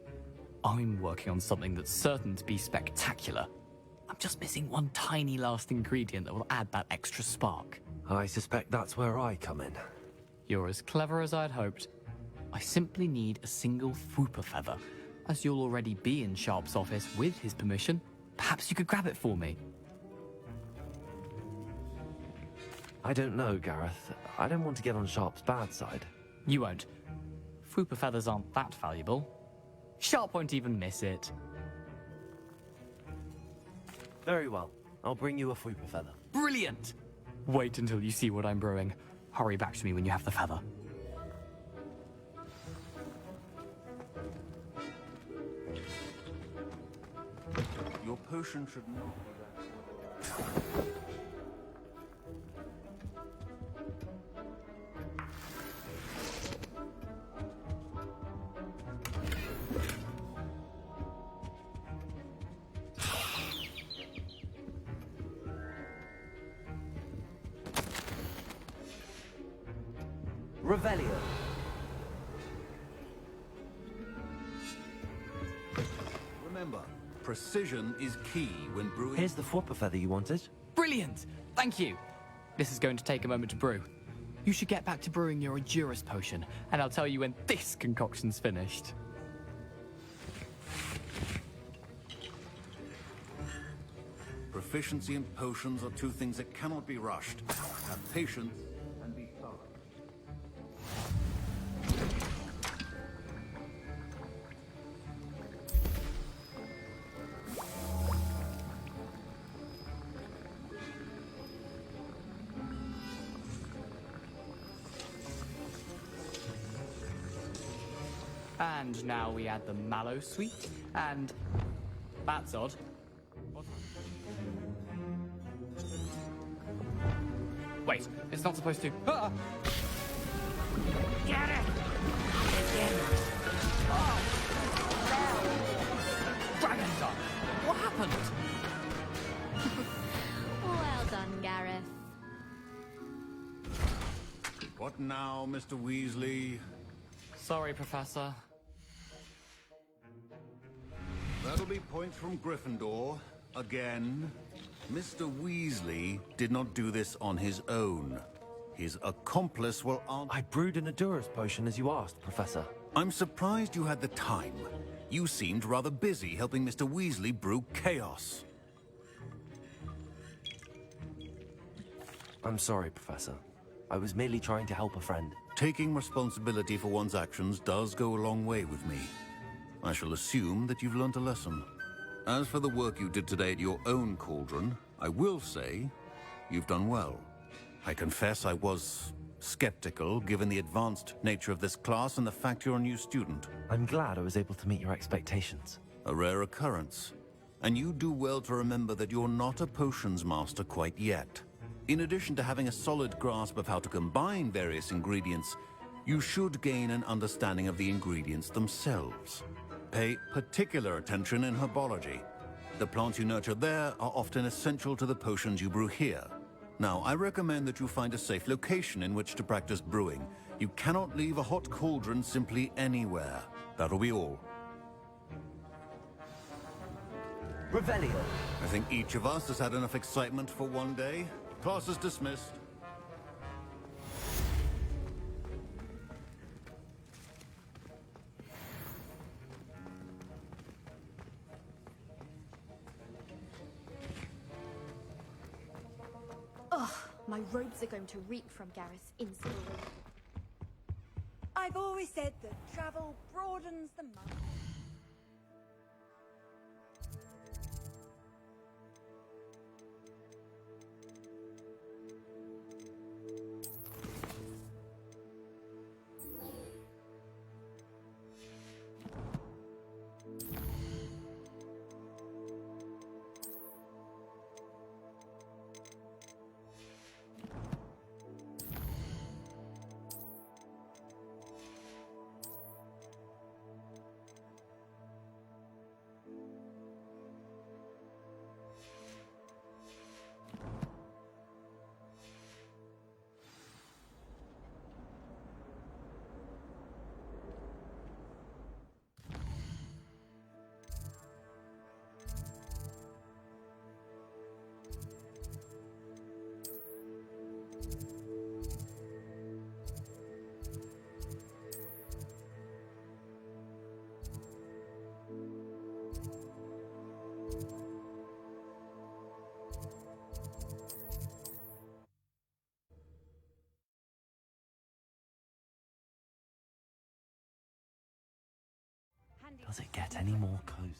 I'm working on something that's certain to be spectacular. I'm just missing one tiny last ingredient that will add that extra spark. I suspect that's where I come in. You're as clever as I'd hoped. I simply need a single Fwooper feather. As you'll already be in Sharp's office with his permission, perhaps you could grab it for me. I don't know, Gareth. I don't want to get on Sharp's bad side. You won't. Fwooper feathers aren't that valuable. Sharp won't even miss it. Very well. I'll bring you a Fwooper feather. Brilliant! Wait until you see what I'm brewing. Hurry back to me when you have the feather. Your potion should not be that. Revelio. Remember, precision is key when brewing. Here's the Fwooper feather you wanted. Brilliant! Thank you! This is going to take a moment to brew. You should get back to brewing your Edurus potion, and I'll tell you when this concoction's finished. Proficiency and potions are two things that cannot be rushed. Have patience and be thorough. And now we add the mallow sweet, and that's odd. Wait, it's not supposed to. Ah! Get it! Dragon Son! What happened? Well done, Gareth. What now, Mr. Weasley? Sorry, Professor. That'll be points from Gryffindor. Again. Mr. Weasley did not do this on his own. His accomplice will answer. I brewed an Adurus potion as you asked, Professor. I'm surprised you had the time. You seemed rather busy helping Mr. Weasley brew chaos. I'm sorry, Professor. I was merely trying to help a friend. Taking responsibility for one's actions does go a long way with me. I shall assume that you've learnt a lesson. As for the work you did today at your own cauldron, I will say you've done well. I confess I was skeptical, given the advanced nature of this class and the fact you're a new student. I'm glad I was able to meet your expectations. A rare occurrence. And you do well to remember that you're not a potions master quite yet. In addition to having a solid grasp of how to combine various ingredients, you should gain an understanding of the ingredients themselves. Pay particular attention in herbology. The plants you nurture there are often essential to the potions you brew here. Now, I recommend that you find a safe location in which to practice brewing. You cannot leave a hot cauldron simply anywhere. That'll be all. Revelio. I think each of us has had enough excitement for one day. Class is dismissed. Ugh, my robes are going to reek from Gareth's instantly. I've always said that travel broadens the mind. Does it get any more cozy?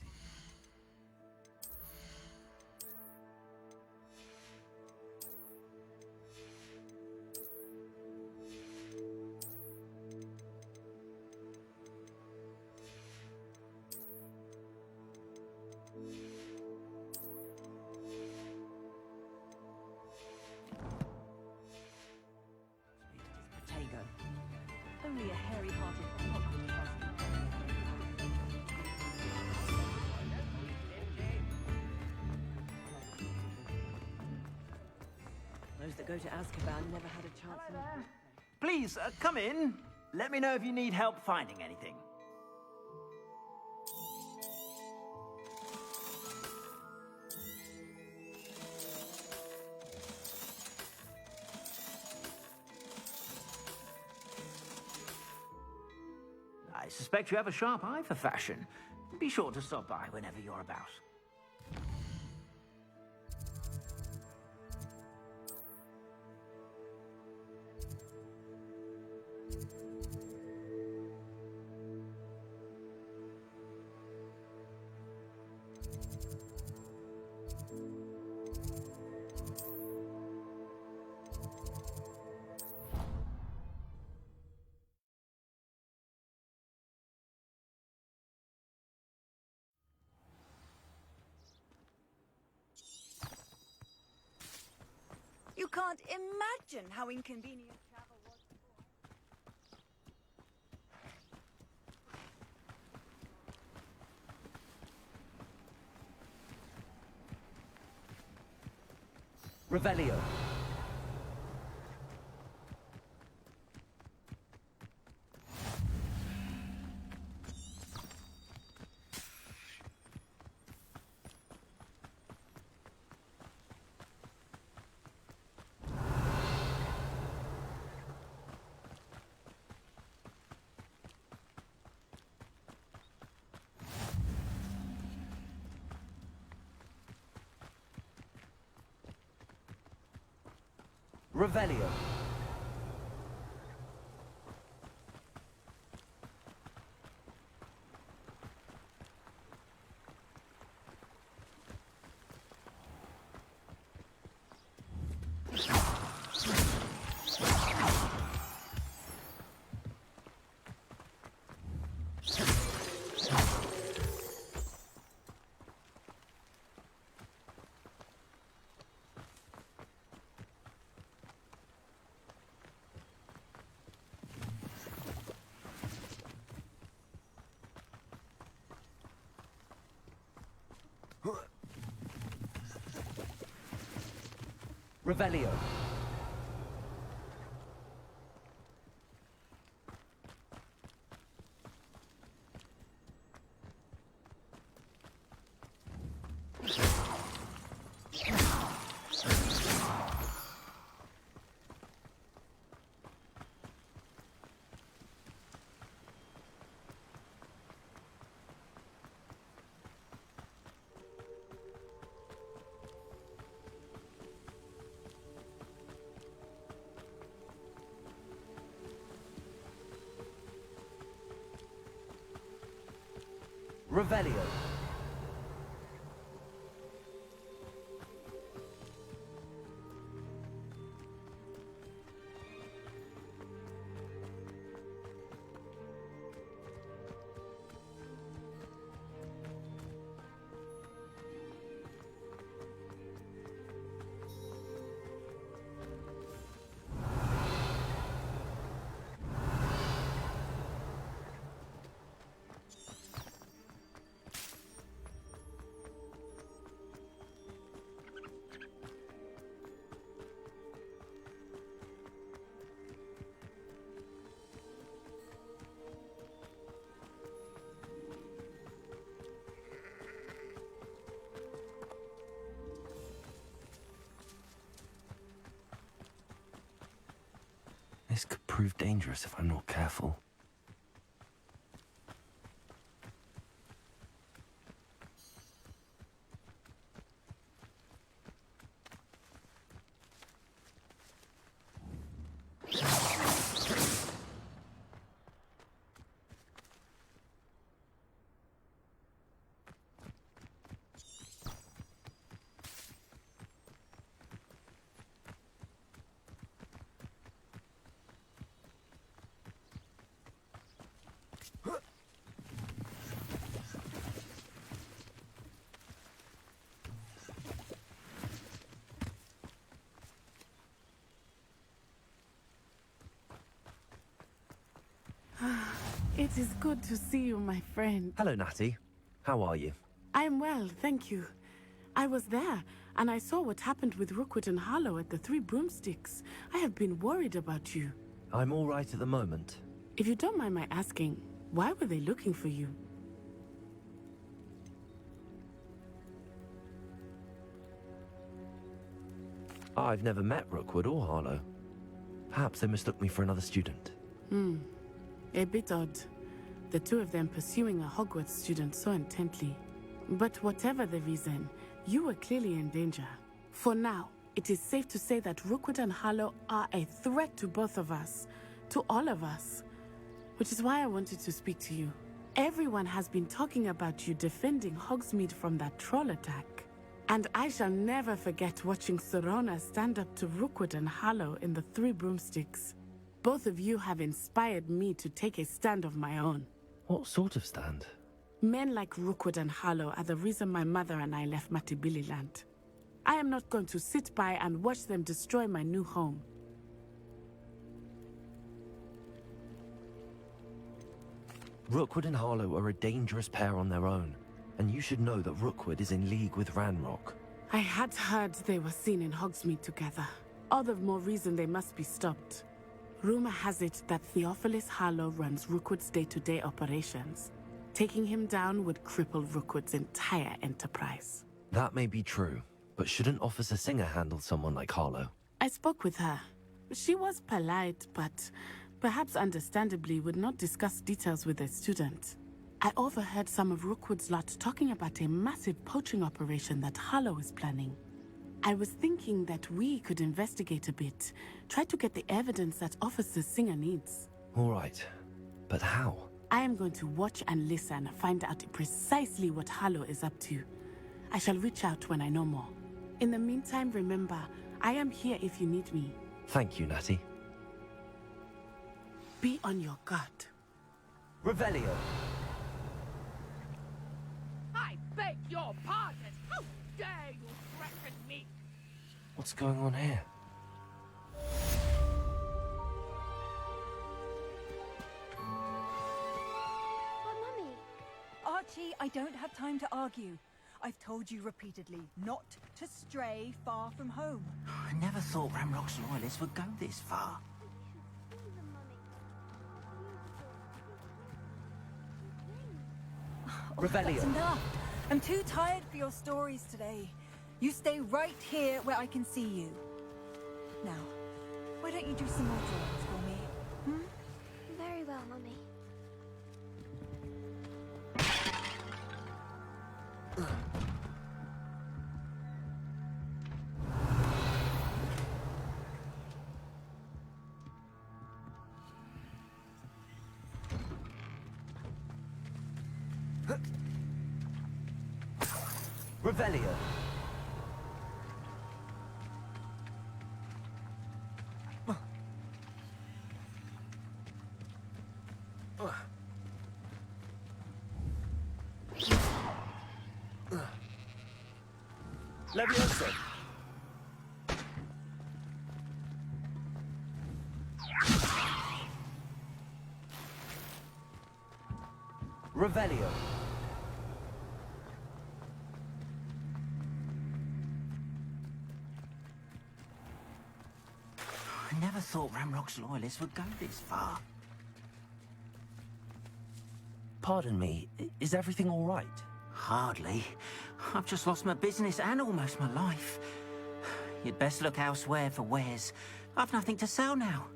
Potato. Only a hairy-hearted Those that go to Azkaban never had a chance in... Please, come in. Let me know if you need help finding anything. I suspect you have a sharp eye for fashion. Be sure to stop by whenever you're about. can't imagine how inconvenient travel was before. Revelio. Revelio. Revelio. Revelio. This could prove dangerous if I'm not careful. It is good to see you, my friend. Hello, Natty. How are you? I am well, thank you. I was there, and I saw what happened with Rookwood and Harlow at the Three Broomsticks. I have been worried about you. I'm all right at the moment. If you don't mind my asking, why were they looking for you? I've never met Rookwood or Harlow. Perhaps they mistook me for another student. A bit odd. The two of them pursuing a Hogwarts student so intently. But whatever the reason, you were clearly in danger. For now, it is safe to say that Rookwood and Harlow are a threat to both of us. To all of us. Which is why I wanted to speak to you. Everyone has been talking about you defending Hogsmeade from that troll attack. And I shall never forget watching Sorona stand up to Rookwood and Harlow in the Three Broomsticks. Both of you have inspired me to take a stand of my own. What sort of stand? Men like Rookwood and Harlow are the reason my mother and I left Matibili land. I am not going to sit by and watch them destroy my new home. Rookwood and Harlow are a dangerous pair on their own, and you should know that Rookwood is in league with Ranrock. I had heard they were seen in Hogsmeade together. All the more reason they must be stopped. Rumor has it that Theophilus Harlow runs Rookwood's day-to-day operations. Taking him down would cripple Rookwood's entire enterprise. That may be true, but shouldn't Officer Singer handle someone like Harlow? I spoke with her. She was polite, but perhaps understandably would not discuss details with a student. I overheard some of Rookwood's lot talking about a massive poaching operation that Harlow is planning. I was thinking that we could investigate a bit, try to get the evidence that Officer Singer needs. All right, but how? I am going to watch and listen, find out precisely what Harlow is up to. I shall reach out when I know more. In the meantime, remember, I am here if you need me. Thank you, Natty. Be on your guard. Revelio. I beg your pardon. How dare you threaten me? What's going on here? Archie, I don't have time to argue. I've told you repeatedly not to stray far from home. I never thought Ranrock's loyalists would go this far. That's enough. I'm too tired for your stories today. You stay right here where I can see you. Now, why don't you do some more drawings for me? Hmm? Very well, Mummy. Revelio. Leviosa. Revelio. I never thought Ranrock's loyalists would go this far. Pardon me, is everything all right? Hardly. I've just lost my business and almost my life. You'd best look elsewhere for wares. I've nothing to sell now.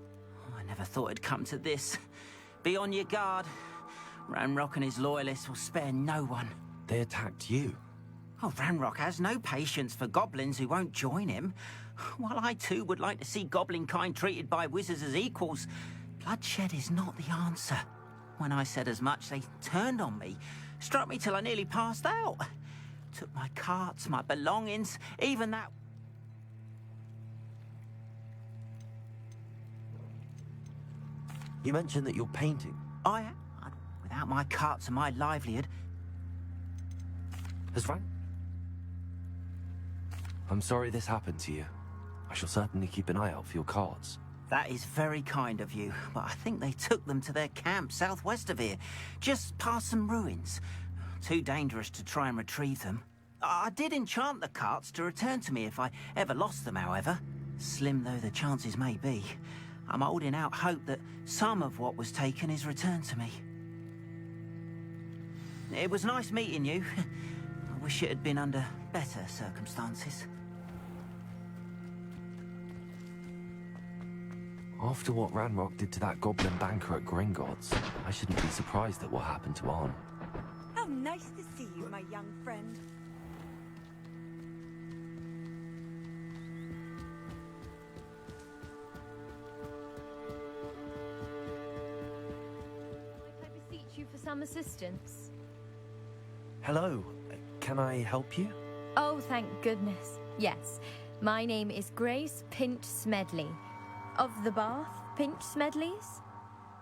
I never thought it'd come to this. Be on your guard. Ranrock and his loyalists will spare no one. They attacked you. Oh, Ranrock has no patience for goblins who won't join him. While I too would like to see goblin kind treated by wizards as equals, bloodshed is not the answer. When I said as much, they turned on me, struck me till I nearly passed out. Took my carts, my belongings, even that... You mentioned that you're painting. I am. Without my carts and my livelihood... I'm sorry this happened to you. I shall certainly keep an eye out for your carts. That is very kind of you, but I think they took them to their camp southwest of here, just past some ruins. Too dangerous to try and retrieve them. I did enchant the carts to return to me if I ever lost them, however. Slim though the chances may be, I'm holding out hope that some of what was taken is returned to me. It was nice meeting you. I wish it had been under better circumstances. After what Ranrock did to that goblin banker at Gringotts, I shouldn't be surprised at what happened to Arn. How nice to see you, my young friend. Might I beseech you for some assistance? Hello, can I help you? Oh, thank goodness. Yes, my name is Grace Pinch Smedley. Of the Bath, Pinch Smedleys?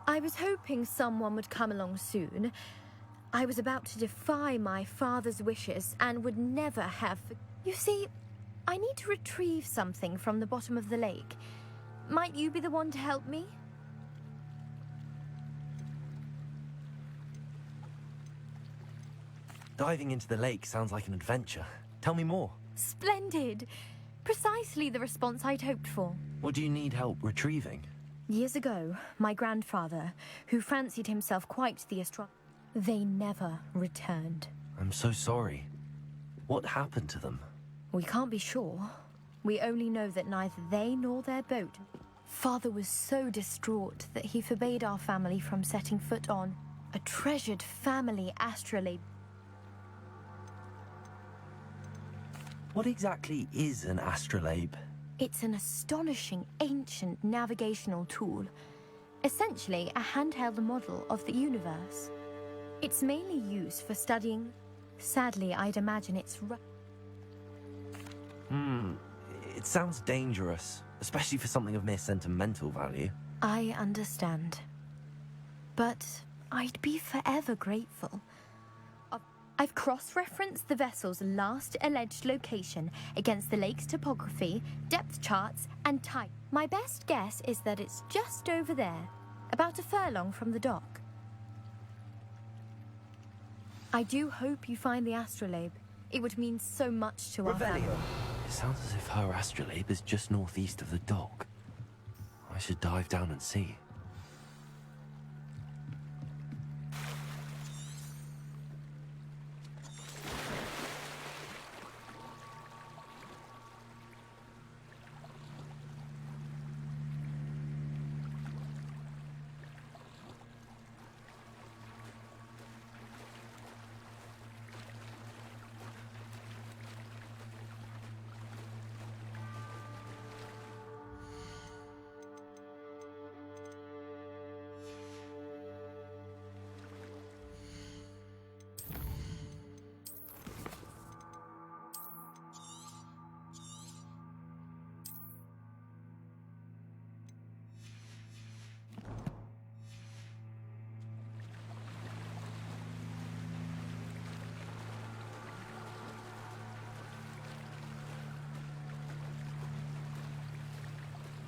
I was hoping someone would come along soon. I was about to defy my father's wishes and would never have... You see, I need to retrieve something from the bottom of the lake. Might you be the one to help me? Diving into the lake sounds like an adventure. Tell me more. Splendid! Precisely the response I'd hoped for. What do you need help retrieving? Years ago, my grandfather, who fancied himself quite the they never returned. I'm so sorry. What happened to them? We can't be sure. We only know that neither they nor their boat. Father was so distraught that he forbade our family from setting foot on a treasured family astrolabe. What exactly is an astrolabe? It's an astonishing ancient navigational tool. Essentially, a handheld model of the universe. It's mainly used for studying. Sadly, I'd imagine it's It sounds dangerous, especially for something of mere sentimental value. I understand. But I'd be forever grateful. I've cross-referenced the vessel's last alleged location against the lake's topography, depth charts, and type. My best guess is that it's just over there, about a furlong from the dock. I do hope you find the astrolabe. It would mean so much to our family. It sounds as if her astrolabe is just northeast of the dock. I should dive down and see.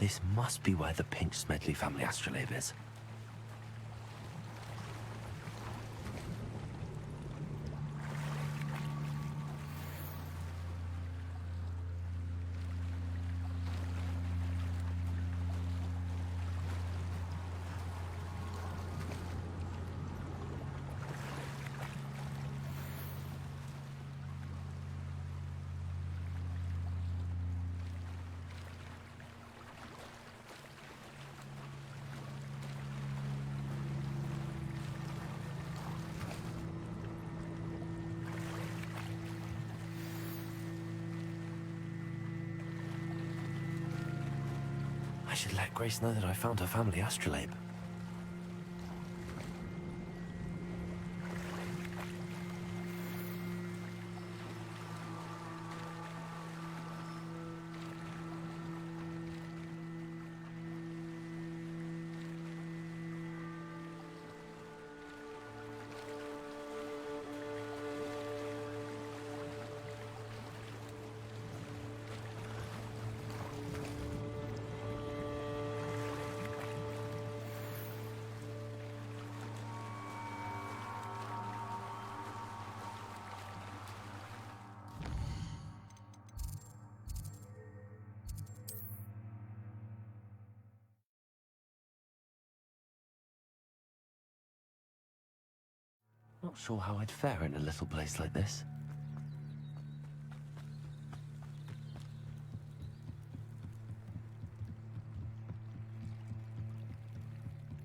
This must be where the Pinch Smedley family astrolabe is. I should let Grace know that I found her family astrolabe. Not sure how I'd fare in a little place like this.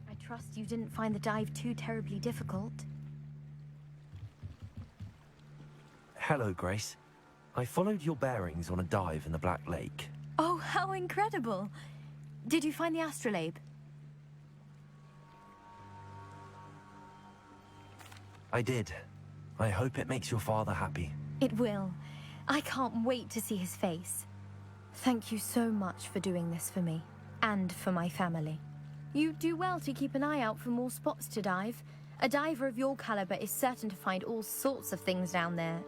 I trust you didn't find the dive too terribly difficult. Hello, Grace. I followed your bearings on a dive in the Black Lake. Oh, how incredible! Did you find the astrolabe? I did. I hope it makes your father happy. It will. I can't wait to see his face. Thank you so much for doing this for me, and for my family. You do well to keep an eye out for more spots to dive. A diver of your caliber is certain to find all sorts of things down there.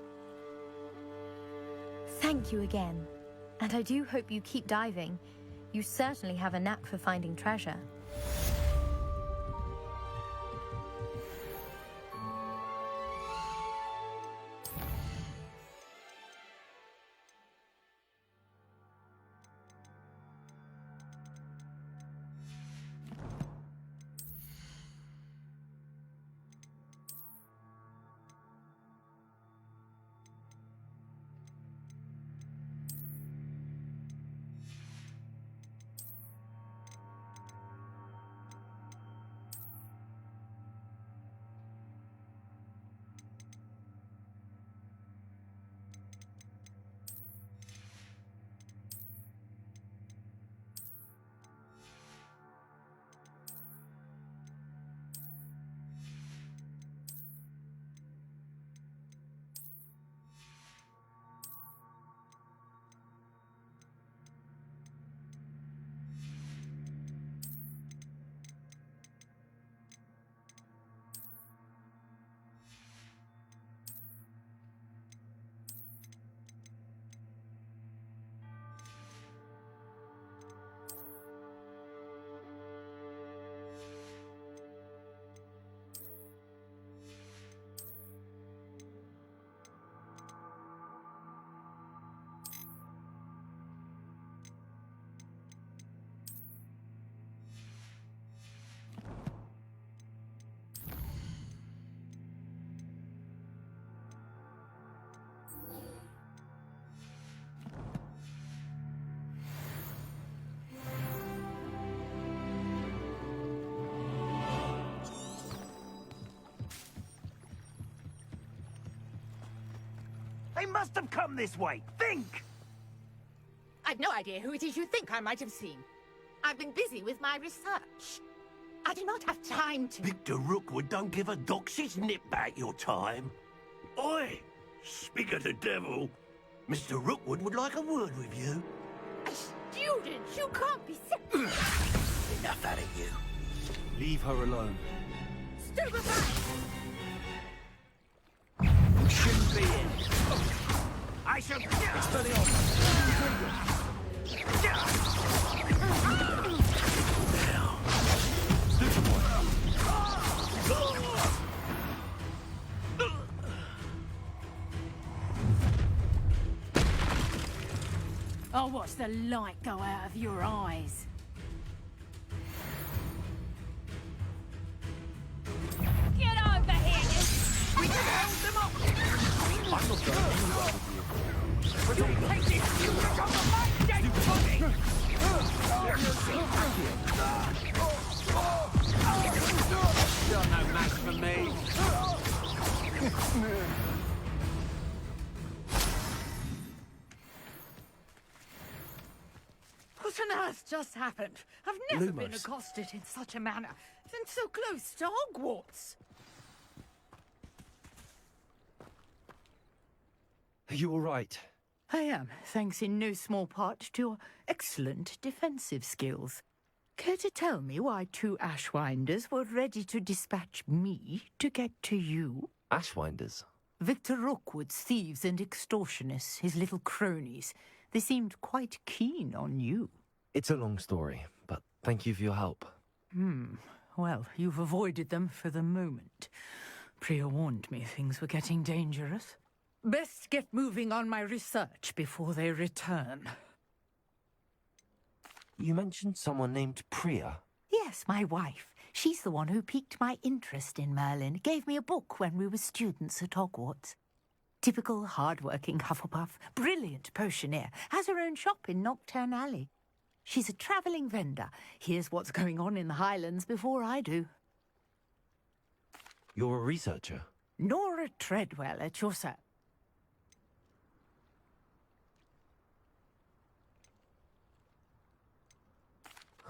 Thank you again. And I do hope you keep diving. You certainly have a knack for finding treasure. They must have come this way. Think! I've no idea who it is you think I might have seen. I've been busy with my research. I do not have time to... Victor Rookwood don't give a doxy's nip back your time. Oi! Speak of the devil. Mr. Rookwood would like a word with you. A student? You can't be serious. Enough out of you. Leave her alone. Stupefy! You shouldn't be in. I shall... I'll watch the light go out of your eyes. Get over here, you! We can hold them up! I'm not going anywhere with you. You take this! You become a light dead body! You're no match for me. What on earth just happened? I've never been Lumos. accosted in such a manner, and so close to Hogwarts. Are you all right? I am, thanks in no small part to your excellent defensive skills. Care to tell me why two Ashwinders were ready to dispatch me to get to you? Ashwinders? Victor Rookwood's thieves and extortionists, his little cronies. They seemed quite keen on you. It's a long story, but thank you for your help. Well, you've avoided them for the moment. Priya warned me things were getting dangerous. Best get moving on my research before they return. You mentioned someone named Priya. Yes, my wife. She's the one who piqued my interest in Merlin. Gave me a book when we were students at Hogwarts. Typical hard-working Hufflepuff, brilliant potioneer, has her own shop in Knockturn Alley. She's a travelling vendor. Hears what's going on in the Highlands before I do. You're a researcher? Nora Treadwell at your service.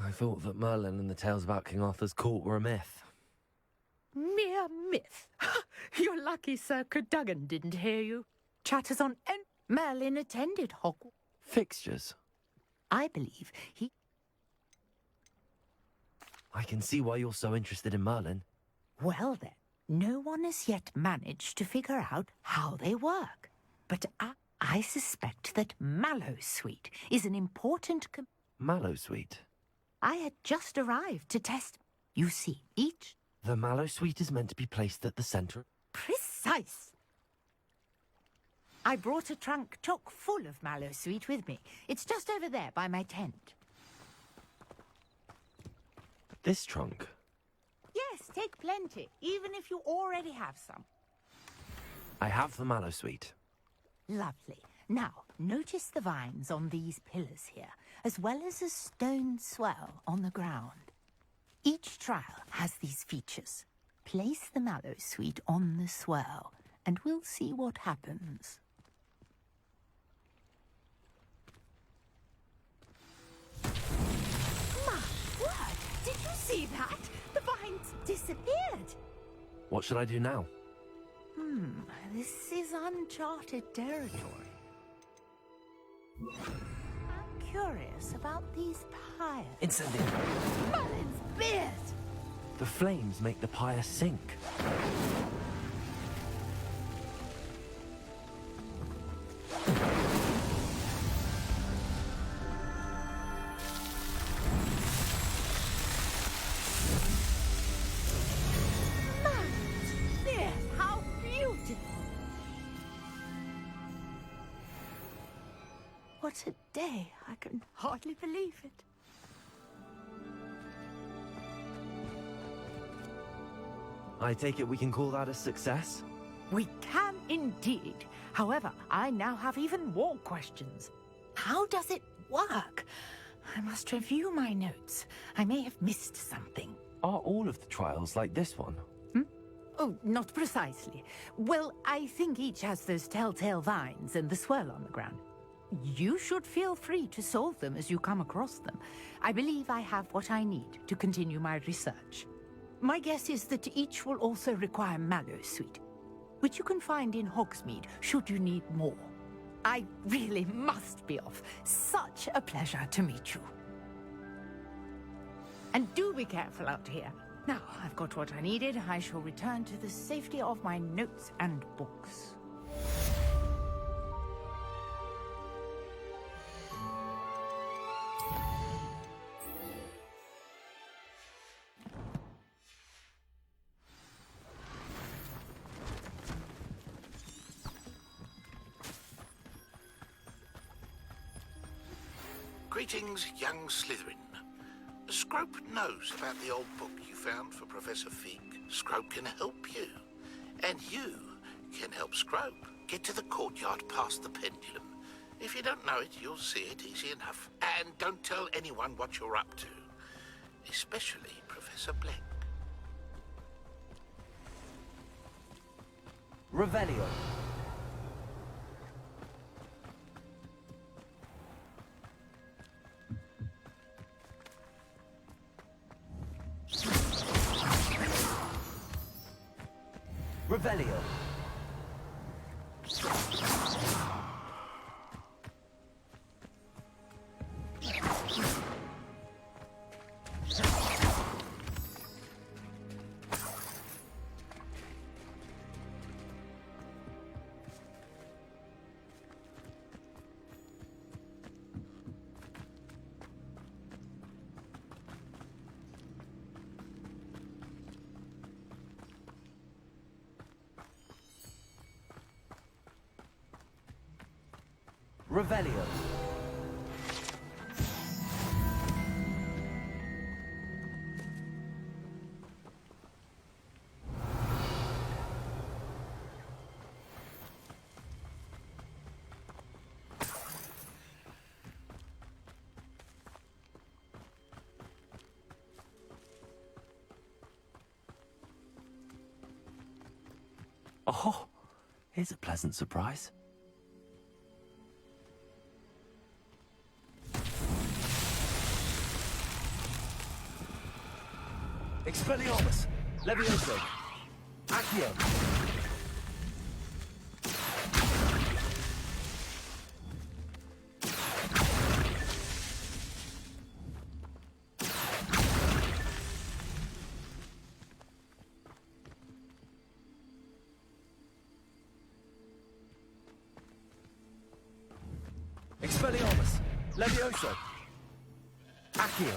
I thought that Merlin and the tales about King Arthur's court were a myth. Mere myth. You're lucky Sir Cadogan didn't hear you. Chatters on and Merlin attended Hogwarts. Fixtures? I believe he... I can see why you're so interested in Merlin. Well then, no one has yet managed to figure out how they work. But I suspect that Mallowsweet is an important... Mallowsweet? I had just arrived to test... You see, each... The Mallowsweet is meant to be placed at the center. Precise! I brought a trunk chock full of Mallowsweet with me. It's just over there by my tent. This trunk? Yes, take plenty, even if you already have some. I have the Mallowsweet. Lovely. Now, notice the vines on these pillars here, as well as a stone swell on the ground. Each trial has these features. Place the Mallowsweet on the swell, and we'll see what happens. My word! Did you see that? The vines disappeared! What should I do now? This is uncharted territory. I'm curious about these pyres. Incendiary. Merlin's beard! The flames make the pyre sink. Merlin's beard! How beautiful! What a day! I can hardly believe it. I take it we can call that a success? We can indeed. However, I now have even more questions. How does it work? I must review my notes. I may have missed something. Are all of the trials like this one? Oh, not precisely. Well, I think each has those telltale vines and the swirl on the ground. You should feel free to solve them as you come across them. I believe I have what I need to continue my research. My guess is that each will also require Mallowsweet, which you can find in Hogsmeade should you need more. I really must be off. Such a pleasure to meet you. And do be careful out here. Now, I've got what I needed. I shall return to the safety of my notes and books. Greetings, young Slytherin. Scrope knows about the old book you found for Professor Fig. Scrope can help you. And you can help Scrope get to the courtyard past the pendulum. If you don't know it, you'll see it easy enough. And don't tell anyone what you're up to. Especially Professor Blank. Revelio. Revelio. Revelio. Oh, here's a pleasant surprise. Expelliarmus! Levioso! Accio! Expelliarmus! Levioso! Accio!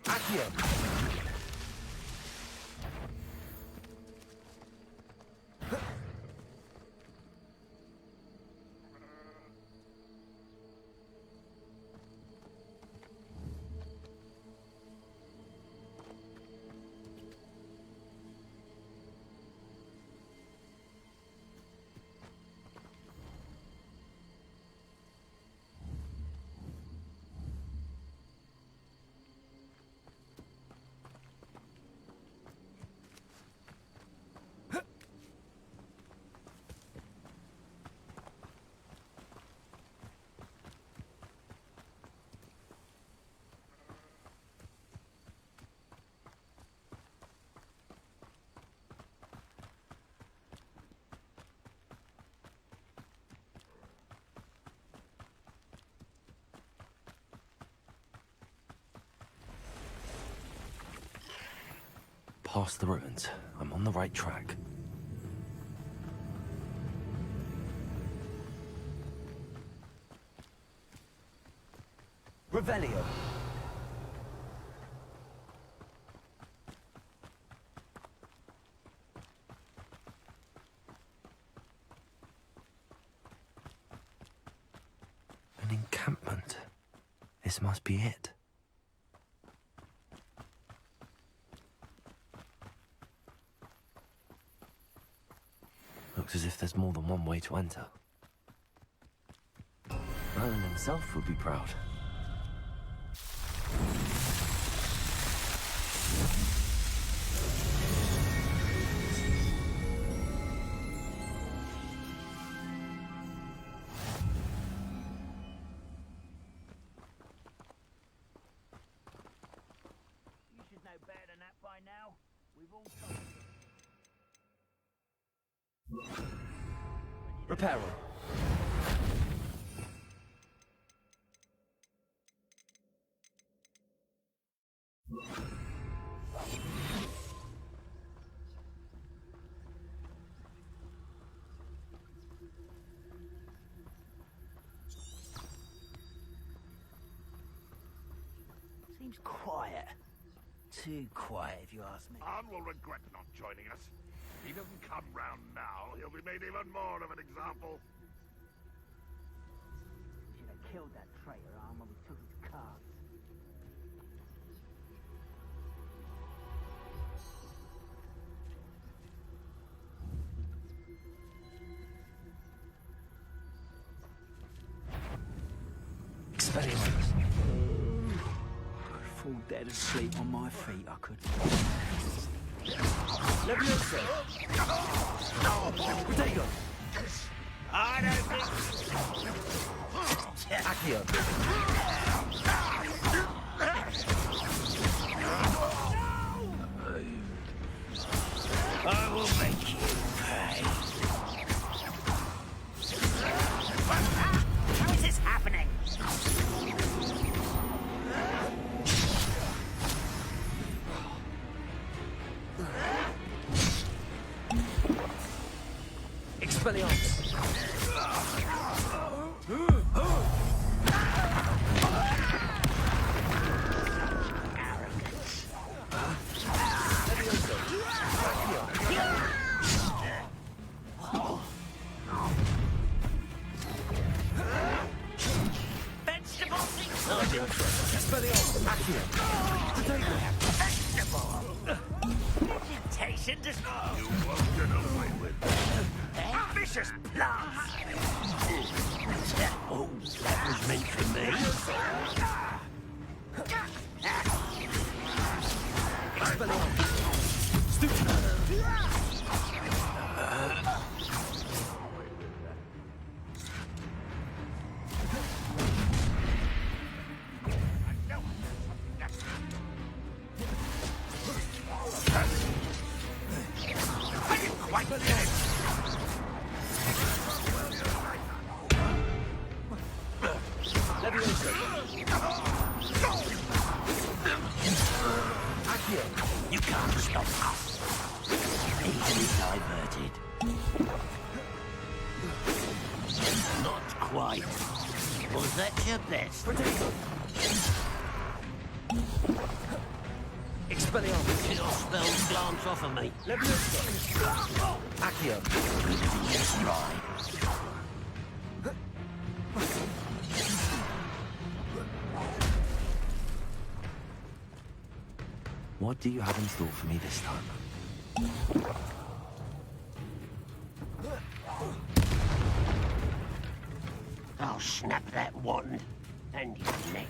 Accio! Past the ruins. I'm on the right track. Revelio! An encampment. This must be it. Looks as if there's more than one way to enter. Merlin himself would be proud. You should know better than that by now. We've all told Repair room. Seems quiet. Too quiet, if you ask me. Arn will regret not joining us. If he doesn't come round now, he'll be made even more of an example. Should have killed that traitor, Arn, when we took his cards. Expelliarmus. Fall dead asleep on my feet, I could. Levioso! Potato! I don't think... Accio! I will make you pay. How is this happening? Expelliarmus! Vegetation does not. You won't get away with it. Ambitious plants. Oh, that was meant for me. right. Was that your best? Expelliarmus! Did your spells glance off of me? Accio! Just right. What do you have in store for me this time? I'll snap that wand and your neck.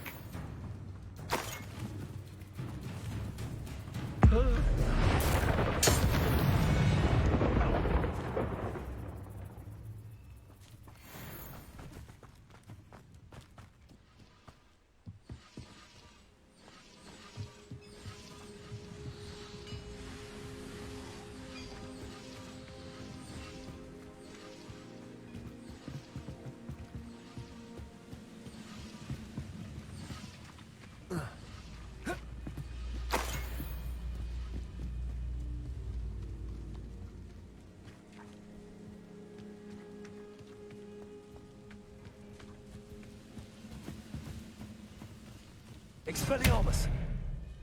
Expelliarmus!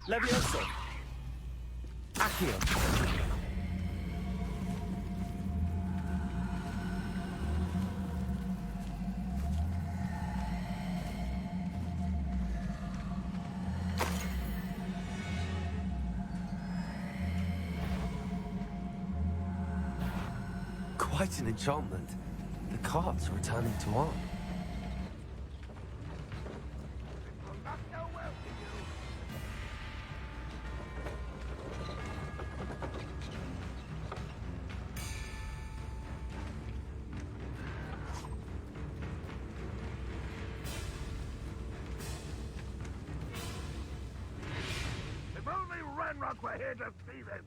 Levioso! Accio! Quite an enchantment. The cart's returning to arm. If only Ranrock were here to see this!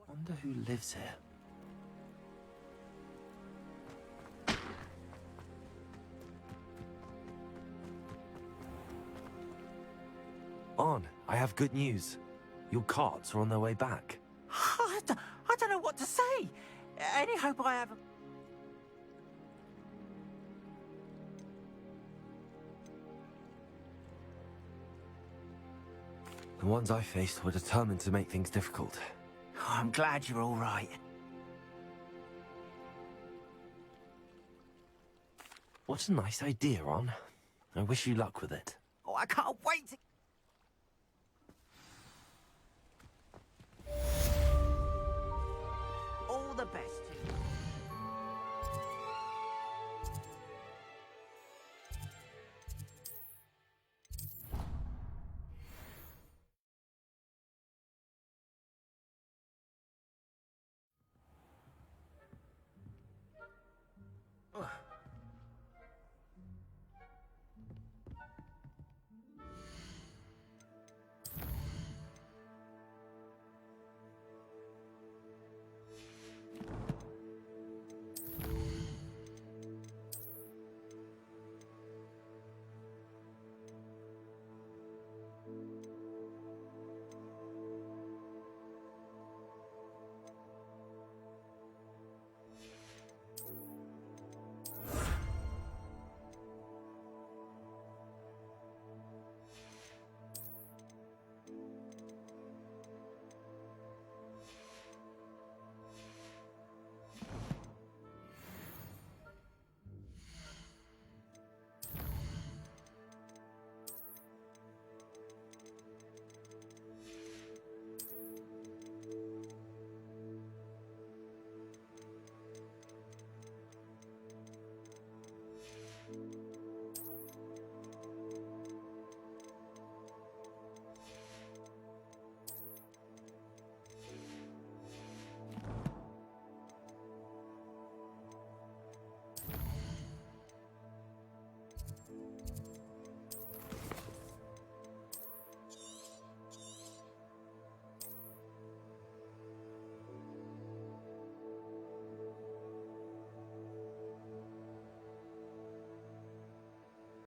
Wonder who lives here. On, I have good news. Your carts are on their way back. I don't know what to say. Any hope I have... The ones I faced were determined to make things difficult. Oh, I'm glad you're all right. What a nice idea, On. I wish you luck with it. Oh, I can't wait to...